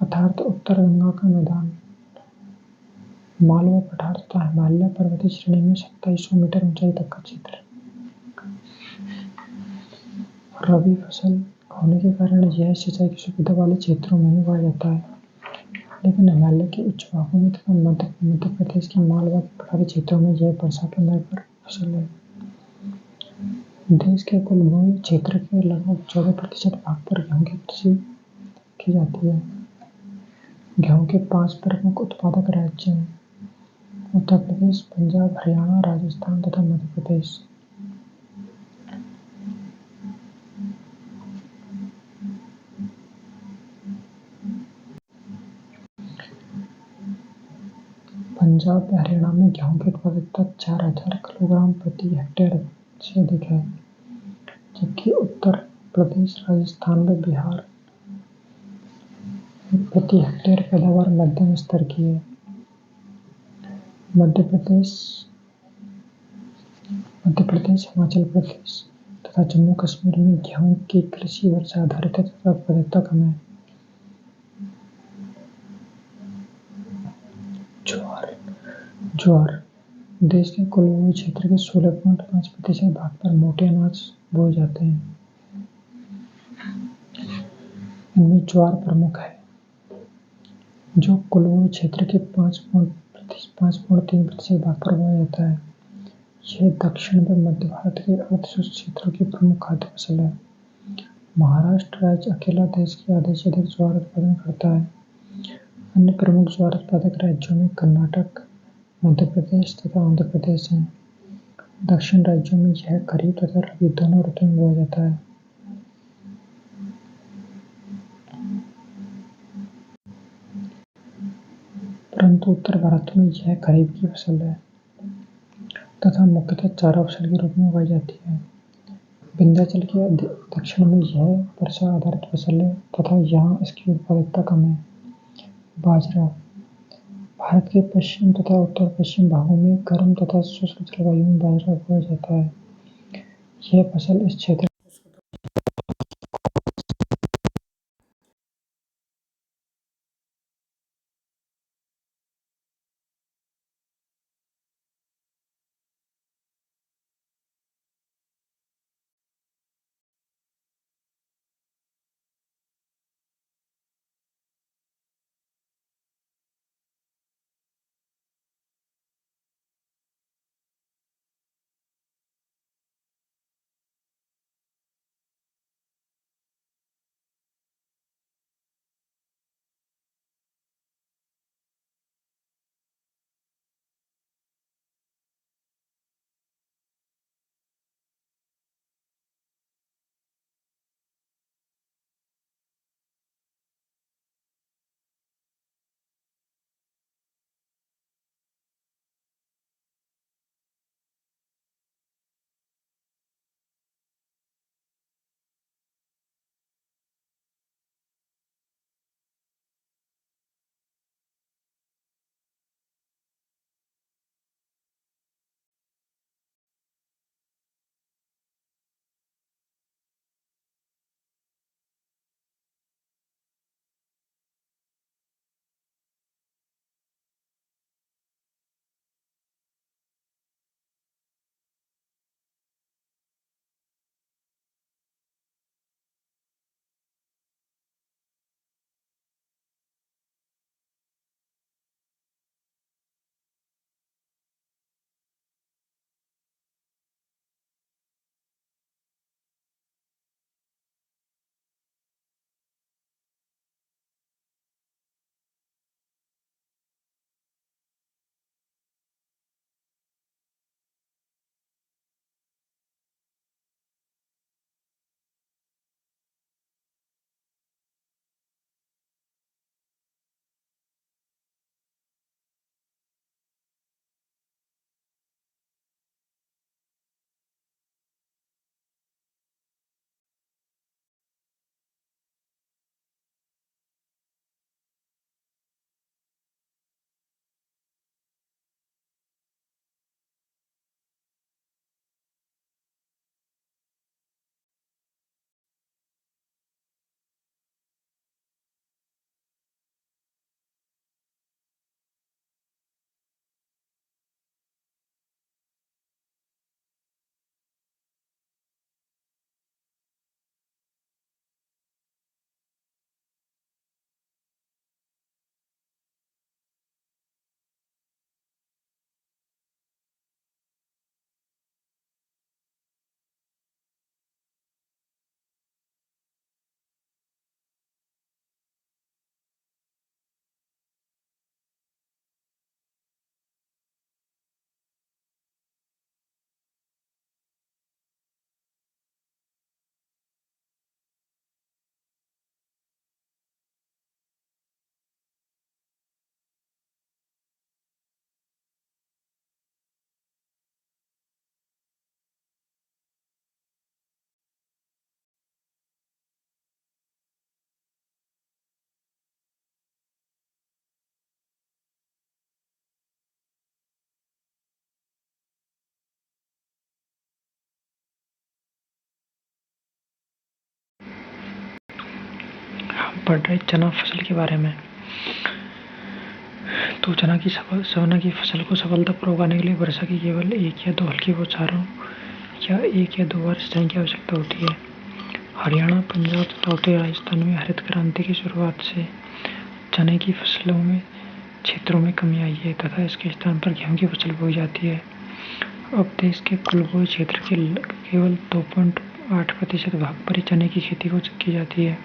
अर्थात उत्तर गंगा का मैदान, मालवा पठार तथा हिमालय पर्वतीय श्रेणी में 2700 मीटर ऊंचाई तक का क्षेत्र। रबी फसल होने के कारण यह सिंचाई की सुविधा वाले क्षेत्रों में ही उगाया जाता है, लेकिन हिमालय के उच्च भागों में तथा मध्य प्रदेश के मालवा के पठारी क्षेत्रों में यह वर्षा पर निर्भर फसल है। देश के कुल भूमि क्षेत्र के लगभग 14% भाग पर गेहूं की कृषि की जाती है। गेहूं के 5 प्रमुख उत्पादक राज्य हैं: उत्तर प्रदेश, पंजाब, हरियाणा, राजस्थान तथा मध्य प्रदेश। पंजाब व हरियाणा में गेहूं की उत्पादकता 4000 किलोग्राम प्रति हेक्टेयर से अधिक है, जबकि उत्तर प्रदेश, राजस्थान व बिहार में प्रति हेक्टेयर पैदावार मध्यम स्तर की है। मध्य प्रदेश, हिमाचल प्रदेश तथा जम्मू कश्मीर में गेहूं की कृषि वर्षा आधारित है तथा उत्पादकता कम है। ज्वार। देश के कुल भूमि क्षेत्र के 16.5% भाग पर मोटे अनाज बोए जाते हैं। इनमें ज्वार प्रमुख है, जो कुल्लू क्षेत्र के 5.3% भाग पर उगाया जाता है। यह दक्षिण व मध्य भारत के अर्धशुष्क क्षेत्रों की प्रमुख खाद्य फसल है। महाराष्ट्र राज्य अकेला देश की आधे से अधिक ज्वार उत्पादन करता है। अन्य प्रमुख ज्वार उत्पादक राज्यों में कर्नाटक, मध्य प्रदेश तथा आंध्र प्रदेश हैं। दक्षिण राज्यों में यह खरीफ तथा रबी दोनों ऋतु में बोया जाता है। परंतु उत्तर भारत में यह खरीफ की फसल है तथा मुख्यतः चारा फसल के रूप में उगाई जाती है। विंध्याचल के दक्षिण में यह वर्षा आधारित फसल है तथा यहाँ इसकी उत्पादकता कम है। बाजरा भारत के पश्चिम तथा उत्तर पश्चिम भागों में गर्म तथा शुष्क जलवायु में बाजरा उगाया जाता है। यह फसल इस क्षेत्र पढ़ रहे चना फसल के बारे में। तो चना की फसल को सफलतापूर्वक उगाने के लिए वर्षा की केवल एक या दो हल्की बौछारों या एक या दो बार सिंचाई की आवश्यकता होती है। हरियाणा, पंजाब तथा उत्तरी राजस्थान में हरित क्रांति की शुरुआत से चने की फसलों में क्षेत्रों में कमी आई है तथा इसके स्थान पर गेहूं की फसल बोई जाती है। अब देश के कुल बोए क्षेत्र के केवल 2.8% भाग पर ही चने की खेती को की जाती है।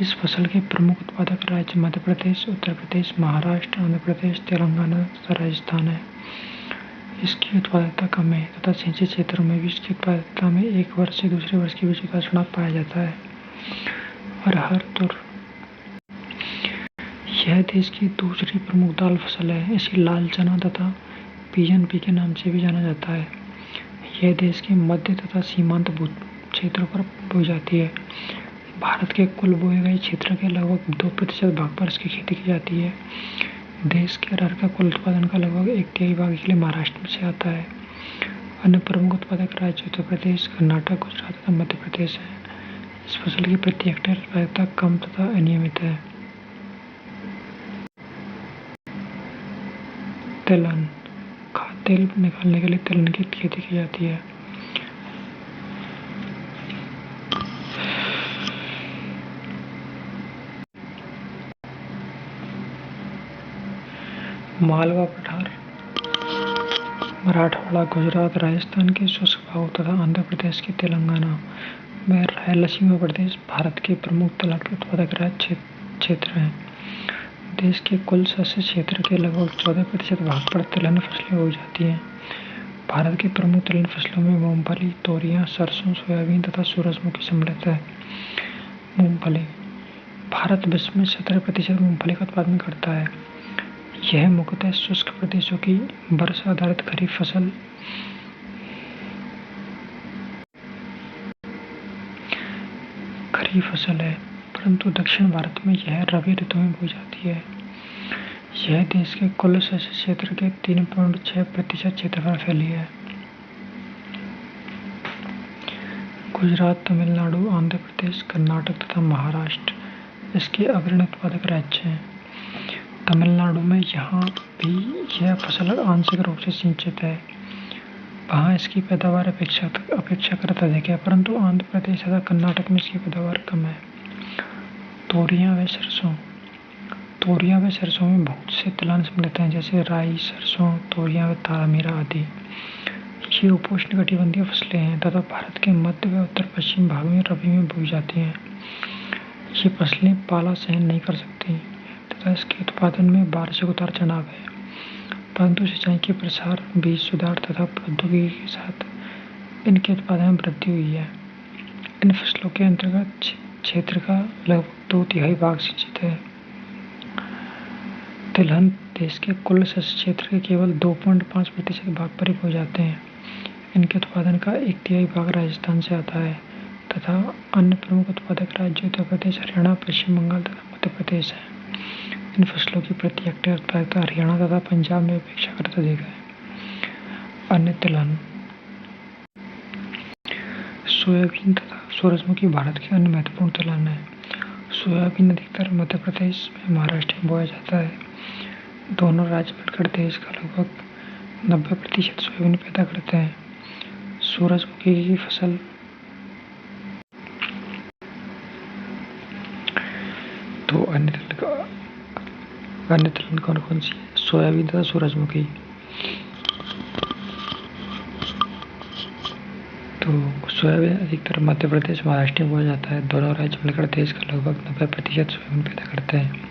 इस फसल के प्रमुख उत्पादक राज्य मध्य प्रदेश, उत्तर प्रदेश, महाराष्ट्र, आंध्र प्रदेश, तेलंगाना तथा राजस्थान है। इसकी उत्पादकता कम है तथा सिंचित क्षेत्रों में भी इसकी उत्पादकता में एक वर्ष से दूसरे वर्ष के बीच उतार चढ़ाव पाया जाता है। अरहर, तुर यह देश की दूसरी प्रमुख दाल फसल है। इसे लाल चना तथा पिजन पी के नाम से भी जाना जाता है। यह देश के मध्य तथा सीमांत क्षेत्रों पर बोई जाती है। भारत के कुल बोए गए क्षेत्र के लगभग 2% भाग पर इसकी खेती की जाती है। देश के अरहर का कुल उत्पादन का लगभग 1/3 भाग के लिए महाराष्ट्र में से आता है। अन्य प्रमुख उत्पादक राज्य उत्तर प्रदेश, कर्नाटक, गुजरात तथा मध्य प्रदेश हैं। इस फसल की प्रति हेक्टेयर उत्पादकता कम तथा अनियमित है। तिलहन, खाद्य तेल निकालने के लिए तिलहन की खेती की जाती है। मालवा पठार मराठवाड़ा, गुजरात, राजस्थान के शुष्क भागों तथा आंध्र प्रदेश के तेलंगाना व रायलसीमा प्रदेश भारत के प्रमुख तिलहन के उत्पादक राज्य क्षेत्र हैं। देश के कुल शस्य क्षेत्र के लगभग 14% भाग पर तिलहन फसलें बोई जाती हैं। भारत के प्रमुख तिलहन फसलों में मूंगफली, तोरियां, सरसों, सोयाबीन तथा सूरजमुखी सम्मिलित है। मूंगफली, भारत विश्व में 17% मूंगफली का उत्पादन करता है। यह मुख्यतः शुष्क प्रदेशों की वर्षा आधारित खरीफ फसल है, परंतु दक्षिण भारत में यह रबी ऋतु में बोई जाती है। यह देश के कुल शस्य क्षेत्र के 3.6% क्षेत्रफल फैली है। गुजरात, तमिलनाडु, आंध्र प्रदेश, कर्नाटक तथा महाराष्ट्र इसके अग्रणी उत्पादक राज्य हैं। तमिलनाडु में यहाँ भी यह फसल आंशिक रूप से सिंचित है। वहाँ इसकी पैदावार अपेक्षाकृत अधिक है, परंतु आंध्र प्रदेश तथा कर्नाटक में इसकी पैदावार कम है। तोरियां व सरसों में बहुत से तिलहन सम्मिलित हैं, जैसे राई, सरसों, तोरियां व तारामीरा आदि। ये उपोष्णकटिबंधीय फसलें हैं तथा भारत के मध्य व उत्तर पश्चिम भाग में रबी में बोई जाती हैं। ये फसलें पाला सहन नहीं कर सकती तथा इसके उत्पादन में वार्षिक उतार चढ़ाव है, परंतु सिंचाई के प्रसार, बीज सुधार तथा प्रौद्योगिकी के साथ इनके उत्पादन में वृद्धि हुई है। इन फसलों के अंतर्गत क्षेत्र का लगभग 2/3 भाग सिंचित है। तिलहन देश के कुल शस्य क्षेत्र के केवल 2.5% भाग पर ही बोए जाते हैं। इनके उत्पादन का 1/3 भाग राजस्थान से आता है तथा अन्य प्रमुख उत्पादक राज्य उत्तर प्रदेश, हरियाणा, पश्चिम बंगाल तथा मध्य प्रदेश हैं। इन फसलों की प्रति हेक्टेयर उत्पादकता हरियाणा तथा पंजाब में अपेक्षाकृत अधिक है। अन्य तिलहन, सोयाबीन तथा सूरजमुखी भारत के अन्य महत्वपूर्ण तिलहन है। सोयाबीन अधिकतर मध्य प्रदेश में महाराष्ट्र में बोया जाता है। दोनों राज्य मिलकर देश का लगभग 90% सोयाबीन पैदा करते हैं। सूरजमुखी की फसल तो अन्य तिलहन कौन सी है? सोयाबीन तथा सूरजमुखी। तो सोयाबीन अधिकतर मध्य प्रदेश, महाराष्ट्र में बोया जाता है। दोनों राज्य मिलकर देश का लगभग 90% सोयाबीन पैदा करते हैं।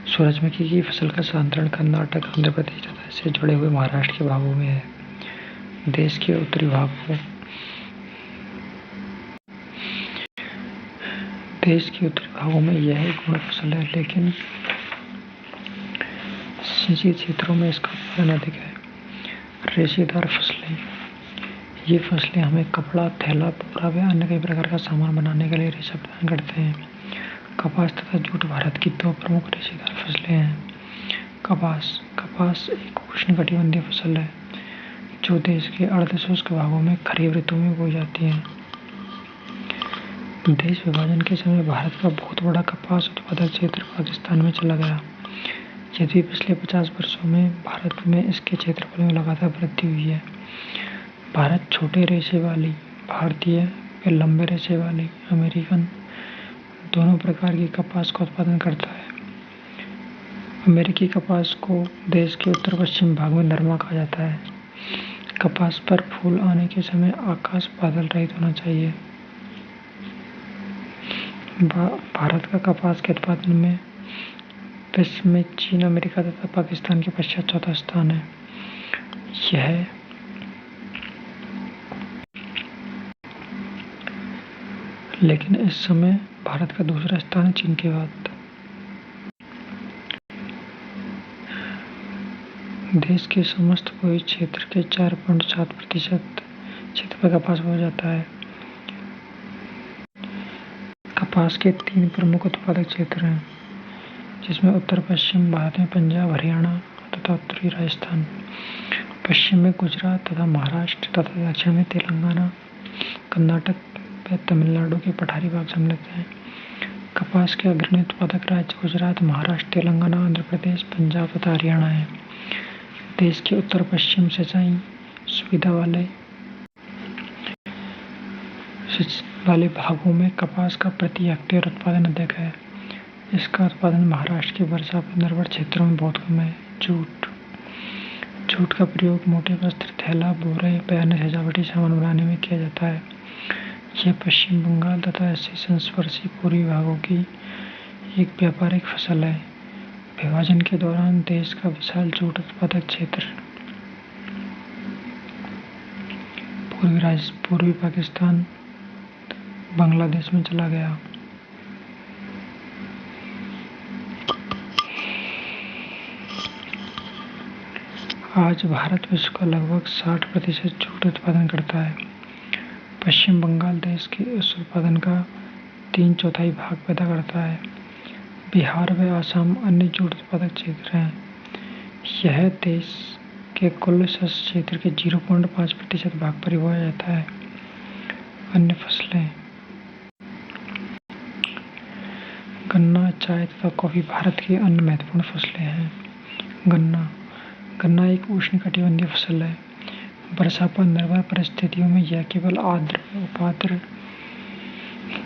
सूरजमुखी की फसल का स्थानांतरण कर्नाटक, आंध्र प्रदेश तथा इससे जुड़े हुए महाराष्ट्र के भागों में है। देश के उत्तरी भागों में यह एक गुण फसल है, लेकिन सिंचित क्षेत्रों में इसका उत्पादन अधिक है। रेशेदार फसलें, ये फसलें हमें कपड़ा, थैला, बोरा व अन्य कई प्रकार का सामान बनाने के लिए रेशा प्रदान करते हैं। कपास तथा जूट भारत की 2 प्रमुख रेशेदार फसलें हैं। कपास एक उष्णकटिबंधीय फसल है जो देश के अर्धशुष्क भागों में खरीफ ऋतु में बोई जाती है। देश विभाजन के समय भारत का बहुत बड़ा कपास उत्पादक क्षेत्र पाकिस्तान में चला गया। यद्यपि पिछले 50 वर्षों में भारत में इसके क्षेत्रफल में लगातार वृद्धि हुई है। भारत छोटे रेशे वाली भारतीय वे लंबे रेशे वाली अमेरिकन दोनों प्रकार की कपास का उत्पादन करता है। अमेरिकी कपास को देश के उत्तर पश्चिम भाग में नरमा कहा जाता है। कपास पर फूल आने के समय आकाश बादल रहित होना चाहिए। भारत का कपास के उत्पादन में विश्व में चीन, अमेरिका तथा पाकिस्तान के पश्चात चौथा स्थान है। यह लेकिन इस समय भारत का दूसरा स्थान है चीन के बाद। देश के समस्त भूमि क्षेत्र के 4.7% क्षेत्र पर कपास बोया जाता है। कपास के 3 प्रमुख उत्पादक क्षेत्र हैं, जिसमें उत्तर पश्चिम भारत में पंजाब, हरियाणा तथा उत्तरी राजस्थान, पश्चिम में गुजरात तथा महाराष्ट्र तथा दक्षिण में तेलंगाना, कर्नाटक व तमिलनाडु के पठारी भाग सम्मिलित हैं। कपास के अग्रणी उत्पादक राज्य गुजरात, महाराष्ट्र, तेलंगाना, आंध्र प्रदेश, पंजाब तथा हरियाणा हैं। देश के उत्तर पश्चिम सिंचाई सुविधा वाले भागों में कपास का प्रति हेक्टेयर उत्पादन अधिक है। इसका उत्पादन महाराष्ट्र के वर्षा पर निर्भर क्षेत्रों में बहुत कम है। जूट का प्रयोग मोटे वस्त्र, थैला, बोरे व अन्य सजावटी सामान बनाने में किया जाता है। यह पश्चिम बंगाल तथा इससे संस्पर्शी पूर्वी भागों की एक व्यापारिक फसल है। विभाजन के दौरान देश का विशाल जूट उत्पादक क्षेत्र पूर्वी पाकिस्तान, बांग्लादेश में चला गया। आज भारत विश्व का लगभग 60% जूट उत्पादन करता है। पश्चिम बंगाल देश के इस उत्पादन का 3/4 भाग पैदा करता है। बिहार व असम अन्य जूट उत्पादक क्षेत्र हैं। यह देश के कुल शस्य क्षेत्र के 0.5% भाग पर बोया जाता है। अन्य फसलें गन्ना, चाय तथा कॉफी भारत की अन्य महत्वपूर्ण फसलें हैं। गन्ना एक उष्णकटिबंधीय फसल है। वर्षा पर निर्भर परिस्थितियों में यह केवल आर्द्र व उपाद्र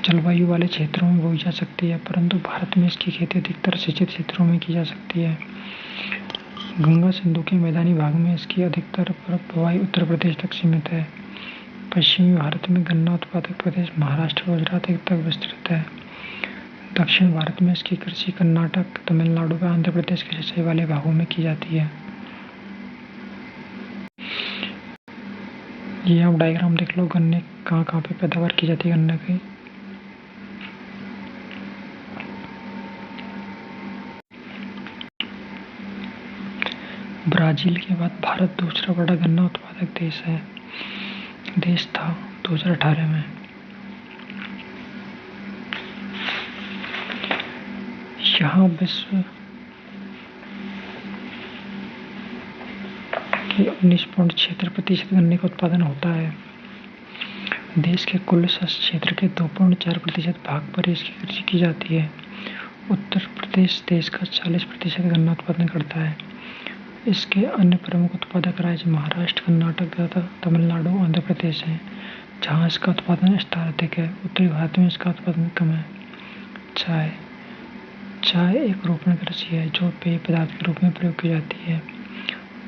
जलवायु वाले क्षेत्रों में बोई जा सकती है, परंतु भारत में इसकी खेती अधिकतर सिंचित क्षेत्रों में की जा सकती है। गंगा सिंधु के मैदानी भाग में इसकी अधिकतर प्रवाही उत्तर प्रदेश तक सीमित है। पश्चिमी भारत में गन्ना उत्पादक प्रदेश महाराष्ट्र, गुजरात तक विस्तृत है। दक्षिण भारत में इसकी कृषि कर्नाटक, तमिलनाडु व आंध्र प्रदेश के सिंचाई वाले भागों में की जाती है। ये आप डायग्राम देख लो, गन्ने कहाँ पे पैदावार की जाती है गन्ने की। ब्राजील के बाद भारत दूसरा बड़ा गन्ना उत्पादक देश था 2018 में। यहाँ विश्व के 19.76% गन्ने का उत्पादन होता है। देश के कुल शस्य क्षेत्र के 2.4% भाग पर इसकी कृषि की जाती है। उत्तर प्रदेश देश का 40% गन्ना उत्पादन करता है। इसके अन्य प्रमुख उत्पादक राज्य महाराष्ट्र, कर्नाटक तथा तमिलनाडु, आंध्र प्रदेश हैं, जहाँ इसका उत्पादन स्तर अधिक है। उत्तरी भारत में इसका उत्पादन कम है। चाय एक रोपण कृषि है जो पेय पदार्थ के रूप में प्रयोग की जाती है।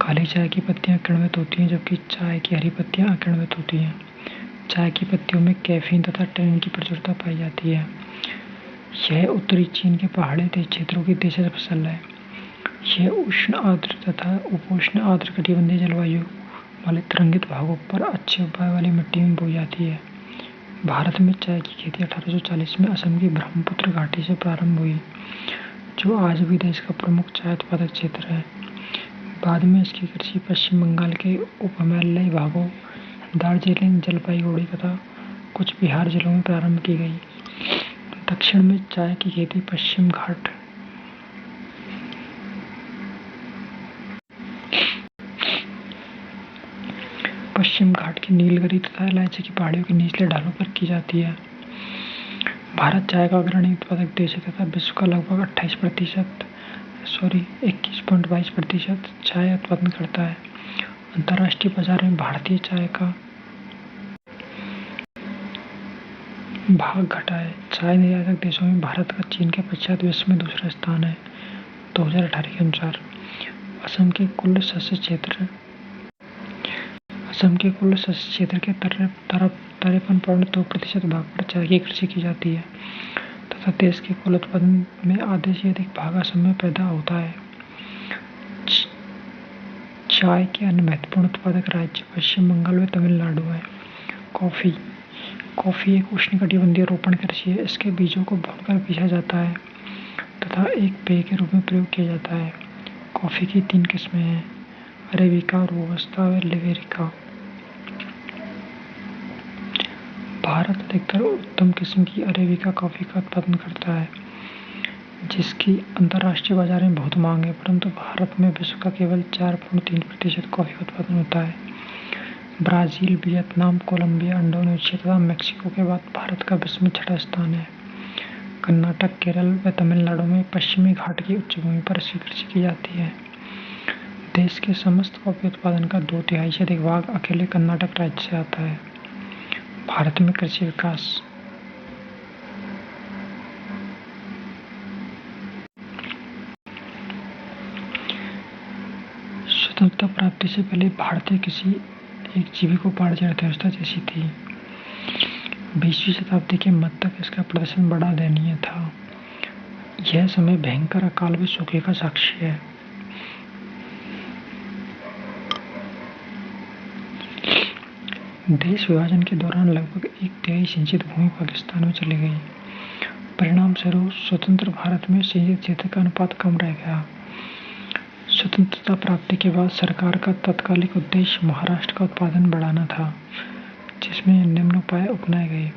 काली चाय की पत्तियां किण्वित होती हैं, जबकि चाय की हरी पत्तियां अकिण्वित होती हैं। चाय की पत्तियों में कैफीन तथा टैनिन की प्रचुरता पाई जाती है। यह उत्तरी चीन के पहाड़ी क्षेत्रों की देशज फसल है। यह उष्ण आर्द्र तथा उपोष्ण आर्द्र कटिबंधीय जलवायु वाले तरंगित भागों पर अच्छे उपाय वाली मिट्टी में बोई जाती है। भारत में चाय की खेती 1840 में असम की ब्रह्मपुत्र घाटी से प्रारंभ हुई, जो आज भी देश का प्रमुख चाय उत्पादक क्षेत्र है। बाद में इसकी कृषि पश्चिम बंगाल के उपहिमालयी भागों, दार्जिलिंग, जलपाईगुड़ी तथा कुछ बिहार जिलों में प्रारंभ की गई। दक्षिण में चाय की खेती पश्चिम घाट की नीलगिरी तथा इलायची की पहाड़ियों के निचले ढालों पर की जाती है। भारत चाय का अग्रणी उत्पादक देश है तथा विश्व का लगभग 21.22% चाय उत्पादन करता है। अंतर्राष्ट्रीय बाजार में भारतीय चाय का भाग घटा है। चाय निर्यातक देशों में भारत का चीन के पश्चात विश्व में दूसरा स्थान है। 2018 के अनुसार असम के कुल शस्य क्षेत्र के 53.2% भाग पर चाय की कृषि की जाती है तथा देश के कुल उत्पादन में आधे से अधिक भाग असम में पैदा होता है। चाय के अन्य महत्वपूर्ण उत्पादक राज्य पश्चिम बंगाल व तमिलनाडु है। कॉफी एक उष्णकटिबंधीय रोपण कृषि है। इसके बीजों को भूनकर पीसा जाता है तथा एक पेय के रूप में प्रयोग किया जाता है। कॉफी की 3 किस्में हैं, अरेबिका, रोबस्टा व लिबेरिका। भारत अधिकतर उत्तम किस्म की अरेबिका कॉफी का उत्पादन करता है, जिसकी अंतर्राष्ट्रीय बाजार में बहुत मांग है, परंतु भारत में विश्व का केवल 4.3% कॉफी का उत्पादन होता है। ब्राजील, वियतनाम, कोलंबिया, इंडोनेशिया तथा मेक्सिको के बाद भारत का विश्व में 6वां स्थान है। कर्नाटक, केरल व तमिलनाडु में पश्चिमी घाट की उच्चभूमि पर इसकी कृषि की जाती है। देश के समस्त कॉफी उत्पादन का 2/3 से अधिक भाग अकेले कर्नाटक राज्य से आता है। भारत में कृषि विकास। स्वतंत्रता प्राप्ति से पहले भारतीय कृषि एक जीविकोपार्जन अर्थव्यवस्था जैसी थी। 20वीं शताब्दी के मध्य तक इसका प्रदर्शन बड़ा दयनीय था। यह समय भयंकर अकाल व सूखे का साक्षी है। देश विभाजन के दौरान लगभग 1/3 सिंचित भूमि पाकिस्तान में चली गई। परिणाम स्वरूप स्वतंत्र भारत में सिंचित क्षेत्र का अनुपात कम रह गया। स्वतंत्रता प्राप्ति के बाद सरकार का तात्कालिक उद्देश्य महाराष्ट्र का उत्पादन बढ़ाना था, जिसमें निम्न उपाय अपनाए गए।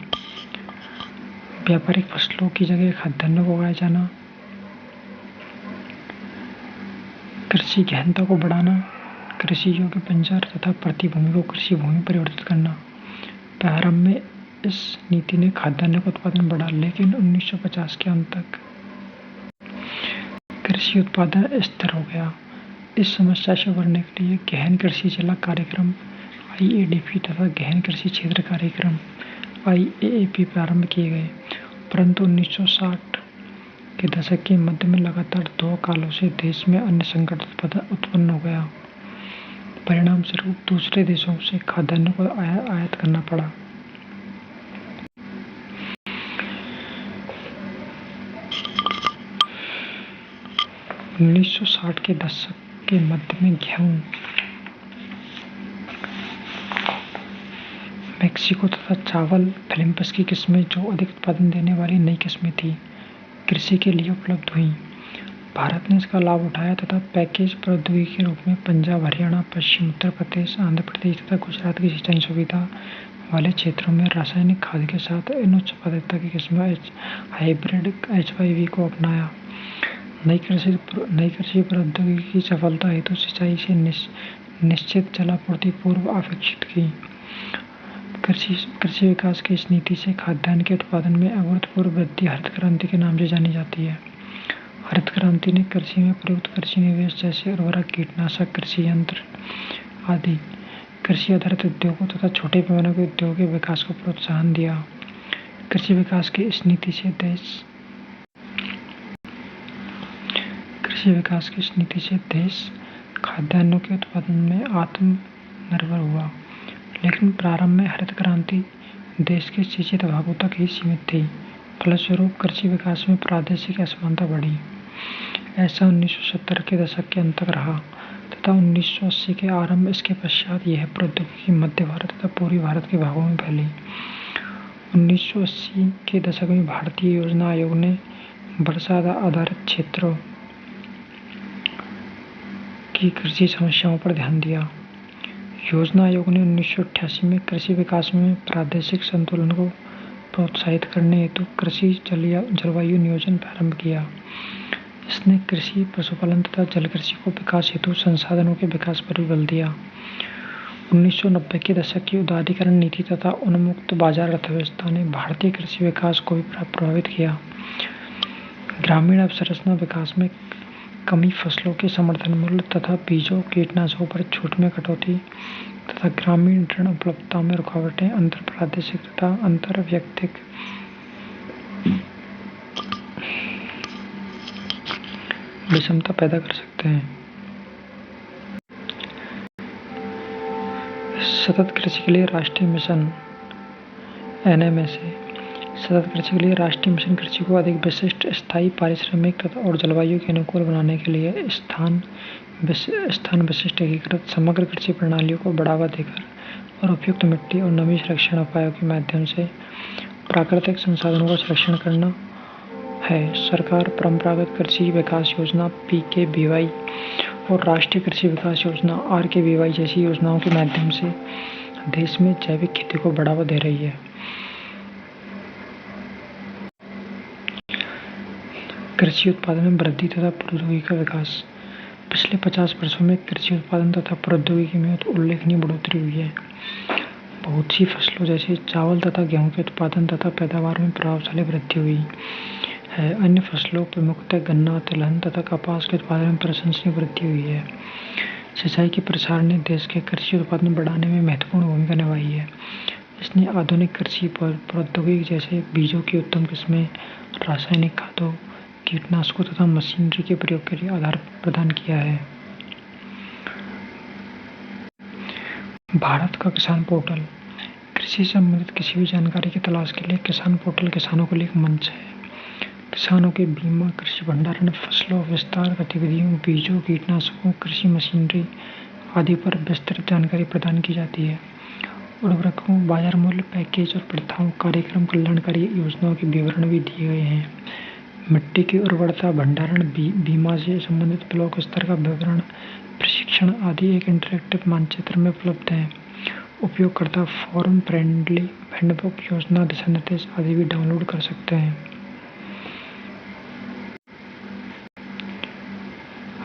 व्यापारिक फसलों की जगह खाद्यान्नों को उगाया जाना, कृषि गहनता को बढ़ाना, कृषि योग्य बंजर तथा प्रतिभूमि को कृषि भूमि परिवर्तित करना। प्रारंभ में इस नीति ने खाद्यान्न का उत्पादन बढ़ा, लेकिन 1950 के अंत तक कृषि उत्पादन स्थिर हो गया। इस समस्या से उबरने के लिए गहन कृषि जिला कार्यक्रम IADP तथा गहन कृषि क्षेत्र कार्यक्रम IAAP प्रारंभ किए गए, परंतु 1960 के दशक के मध्य में लगातार 2 कालों से देश में अन्य संकट उत्पन्न हो गया। परिणाम स्वरूप दूसरे देशों से खाद्यान्न को आयात करना पड़ा। $1960 के दशक के मध्य में गेहूं, मेक्सिको तथा चावल, फिलिपींस की किस्में जो अधिक उत्पादन देने वाली नई किस्में थी, कृषि के लिए उपलब्ध हुई। भारत ने इसका लाभ उठाया तथा पैकेज प्रौद्योगिकी के रूप में पंजाब, हरियाणा, पश्चिम उत्तर प्रदेश, आंध्र प्रदेश तथा गुजरात की सिंचाई सुविधा वाले क्षेत्रों में रासायनिक खाद के साथ इन उच्च पात्रता की किस्में हाइब्रिड HYV को अपनाया। नई कृषि प्रौद्योगिकी की सफलता हेतु सिंचाई से निश्चित जलापूर्ति पूर्व अपेक्षित की। कृषि विकास की इस नीति से खाद्यान्न के उत्पादन में अभूतपूर्व वृद्धि हरित क्रांति के नाम से जानी जाती है। हरित क्रांति ने कृषि में प्रयुक्त कृषि निवेश जैसे उर्वरक, कीटनाशक, कृषि यंत्र आदि कृषि आधारित उद्योगों तथा छोटे पैमाने के उद्योगों के विकास को प्रोत्साहन दिया। कृषि विकास की इस नीति से देश खाद्यान्नों के उत्पादन में आत्मनिर्भर हुआ, लेकिन प्रारंभ में हरित क्रांति देश के सिंचित भागों तक ही सीमित थी। फलस्वरूप कृषि विकास में प्रादेशिक असमानता बढ़ी। ऐसा 1970 के दशक के अंत तक रहा तथा 1980 के आरंभ इसके पश्चात यह प्रौद्योगिकी मध्य भारत तथा पूर्वी भारत के भागों में फैली। 1980 के दशक में भारतीय योजना आयोग ने वर्षा आधारित क्षेत्रों की कृषि समस्याओं पर ध्यान दिया। योजना आयोग ने 1988 में कृषि विकास में प्रादेशिक संतुलन को प्रोत्साहित करने हेतु कृषि जलवायु नियोजन प्रारंभ किया। इसने कृषि, पशुपालन तथा जल कृषि को विकास हेतु संसाधनों के विकास पर भी बल दिया। 1990 के दशक की उदारीकरण नीति तथा उन्मुक्त बाजार अर्थव्यवस्था ने भारतीय कृषि विकास को भी प्रभावित किया। ग्रामीण अवसंरचना विकास में कमी, फसलों के समर्थन मूल्य तथा बीजों, कीटनाशकों पर छूट में कटौती तथा ग्रामीण ऋण उपलब्धता में रुकावटें अंतर प्रादेशिक तथा अंतर व्यक्तिक विषमता पैदा कर सकते हैं। सतत कृषि के लिए राष्ट्रीय मिशन NMSA सतत कृषि के लिए राष्ट्रीय मिशन कृषि को अधिक विशिष्ट, स्थायी, पारिश्रमिक तथा और जलवायु के अनुकूल बनाने के लिए स्थान विशिष्ट एकीकृत समग्र कृषि प्रणालियों को बढ़ावा देकर और उपयुक्त मिट्टी और नमी संरक्षण उपायों के माध्यम से प्राकृतिक संसाधनों का संरक्षण करना है। सरकार परंपरागत कृषि विकास योजना PKVY और राष्ट्रीय कृषि विकास योजना RKVY जैसी योजनाओं के माध्यम से देश में जैविक खेती को बढ़ावा दे रही है। कृषि उत्पादन में वृद्धि तथा प्रौद्योगिकी का विकास। पिछले 50 वर्षों में कृषि उत्पादन तथा प्रौद्योगिकी में उल्लेखनीय बढ़ोतरी हुई है। बहुत सी फसलों जैसे चावल तथा गेहूं के उत्पादन तथा पैदावार में प्रभावशाली वृद्धि हुई है। अन्य फसलों प्रमुखतः गन्ना, तिलहन तथा कपास के उत्पादन में प्रशंसनीय वृद्धि हुई है। सिंचाई के प्रसार ने देश के कृषि उत्पादन बढ़ाने में महत्वपूर्ण भूमिका निभाई है। इसने आधुनिक कृषि पर प्रौद्योगिकी जैसे बीजों की उत्तम किस्में, रासायनिक खादों, कीटनाशकों तथा मशीनरी के प्रयोग के लिए आधार प्रदान किया है। भारत का किसान पोर्टल। कृषि से संबंधित किसी भी जानकारी की तलाश के लिए किसान पोर्टल किसानों के लिए एक मंच है। किसानों के बीमा, कृषि भंडारण, फसलों विस्तार गतिविधियों, बीजों, कीटनाशकों, कृषि मशीनरी आदि पर विस्तृत जानकारी प्रदान की जाती है। उर्वरकों, बाजार मूल्य, पैकेज और प्रथाओं, कार्यक्रम, कल्याणकारी योजनाओं के विवरण भी दिए गए हैं। मिट्टी की उर्वरता भंडारण, बीमा से संबंधित ब्लॉक स्तर का विवरण, प्रशिक्षण आदि एक इंटरैक्टिव मानचित्र में उपलब्ध है। उपयोगकर्ता फॉर्म फ्रेंडली हैंडबुक, योजना, दिशा निर्देश आदि भी डाउनलोड कर सकते हैं।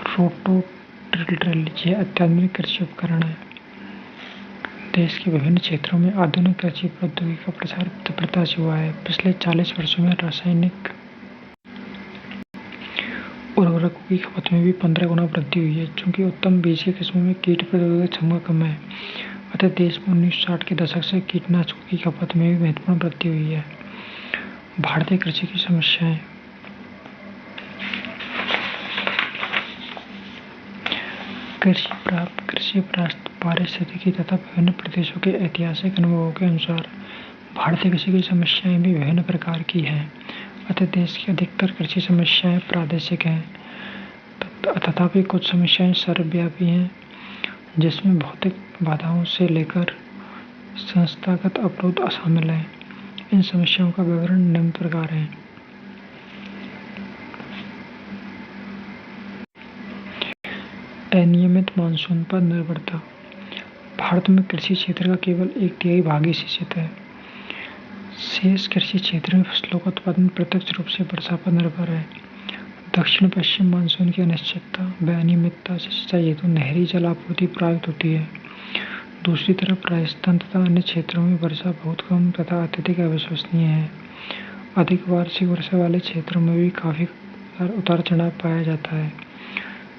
रोटोटिलर यह अत्याधुनिक कृषि उपकरण है। देश के विभिन्न क्षेत्रों में आधुनिक कृषि प्रौद्योगिकी का प्रसार तीव्रता से हुआ है। पिछले 40 वर्षों में रासायनिक उर्वरकों की खपत में भी 15 गुना वृद्धि हुई है। चूंकि उत्तम बीज की किस्मों में कीट प्रतिरोधक क्षमता कम है, अतः देश में 1960 के दशक से कीटनाशकों की खपत में भी महत्वपूर्ण वृद्धि हुई है। भारतीय कृषि की समस्याएं। कृषि पारिस्थितिकी तथा विभिन्न प्रदेशों के ऐतिहासिक अनुभवों के अनुसार भारतीय कृषि की समस्याएं भी विभिन्न प्रकार की हैं। अतः देश की अधिकतर कृषि समस्याएं प्रादेशिक हैं, तथापि कुछ समस्याएं सर्वव्यापी हैं, जिसमें भौतिक बाधाओं से लेकर संस्थागत अवरोध शामिल हैं। इन समस्याओं का विवरण निम्न प्रकार है। अनियमित मानसून पर निर्भरता। भारत में कृषि क्षेत्र का केवल 1/3 भाग ही सिंचित है। शेष कृषि क्षेत्र में फसलों का उत्पादन प्रत्यक्ष रूप से वर्षा पर निर्भर है। दक्षिण पश्चिम मानसून की अनिश्चितता व अनियमितता से सिंचाई हेतु नहरी जल आपूर्ति प्रभावित होती है। दूसरी तरफ राजस्थान तथा अन्य क्षेत्रों में वर्षा बहुत कम तथा अत्यधिक अविश्वसनीय है। अधिक वार्षिक वर्षा वाले क्षेत्रों में भी काफी उतार चढ़ाव पाया जाता है।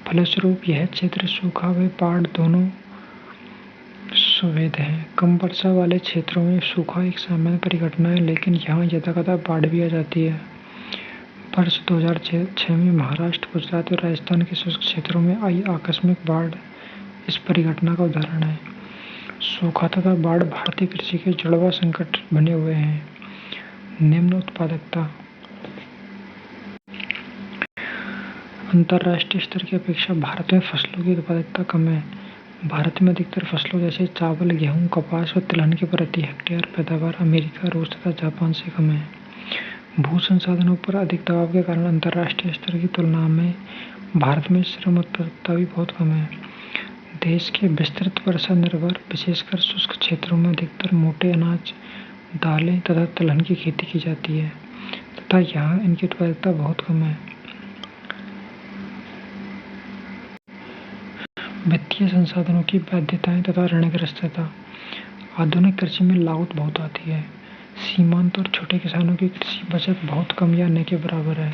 फलस्वरूप यह क्षेत्र सूखा व बाढ़ दोनों सुवेद है। कम वर्षा वाले क्षेत्रों में सूखा एक सामान्य परिघटना है, लेकिन यहाँ यदाकदा बाढ़ भी आ जाती है। वर्ष 2006 में महाराष्ट्र, गुजरात और राजस्थान के शुष्क क्षेत्रों में आई आकस्मिक बाढ़ इस परिघटना का उदाहरण है। सूखा तथा बाढ़ भारतीय कृषि के जुड़वा संकट बने हुए हैं। निम्न उत्पादकता। अंतर्राष्ट्रीय स्तर की अपेक्षा भारत में फसलों की उत्पादकता कम है। भारत में अधिकतर फसलों जैसे चावल, गेहूं, कपास और तिलहन की प्रति हेक्टेयर पैदावार अमेरिका, रूस तथा जापान से कम है। भू संसाधनों पर अधिक दबाव के कारण अंतर्राष्ट्रीय स्तर की तुलना में भारत में श्रम उत्पादकता भी बहुत कम है। देश के विस्तृत वर्षा निर्भर विशेषकर शुष्क क्षेत्रों में अधिकतर मोटे अनाज, दालें तथा तिलहन की खेती की जाती है तथा यहाँ इनकी उत्पादकता बहुत कम है। वित्तीय संसाधनों की बाध्यताएं तथा ऋणग्रस्तता। आधुनिक कृषि में लागत बहुत आती है। सीमांत और छोटे किसानों की कृषि बचत बहुत कम या न के बराबर है।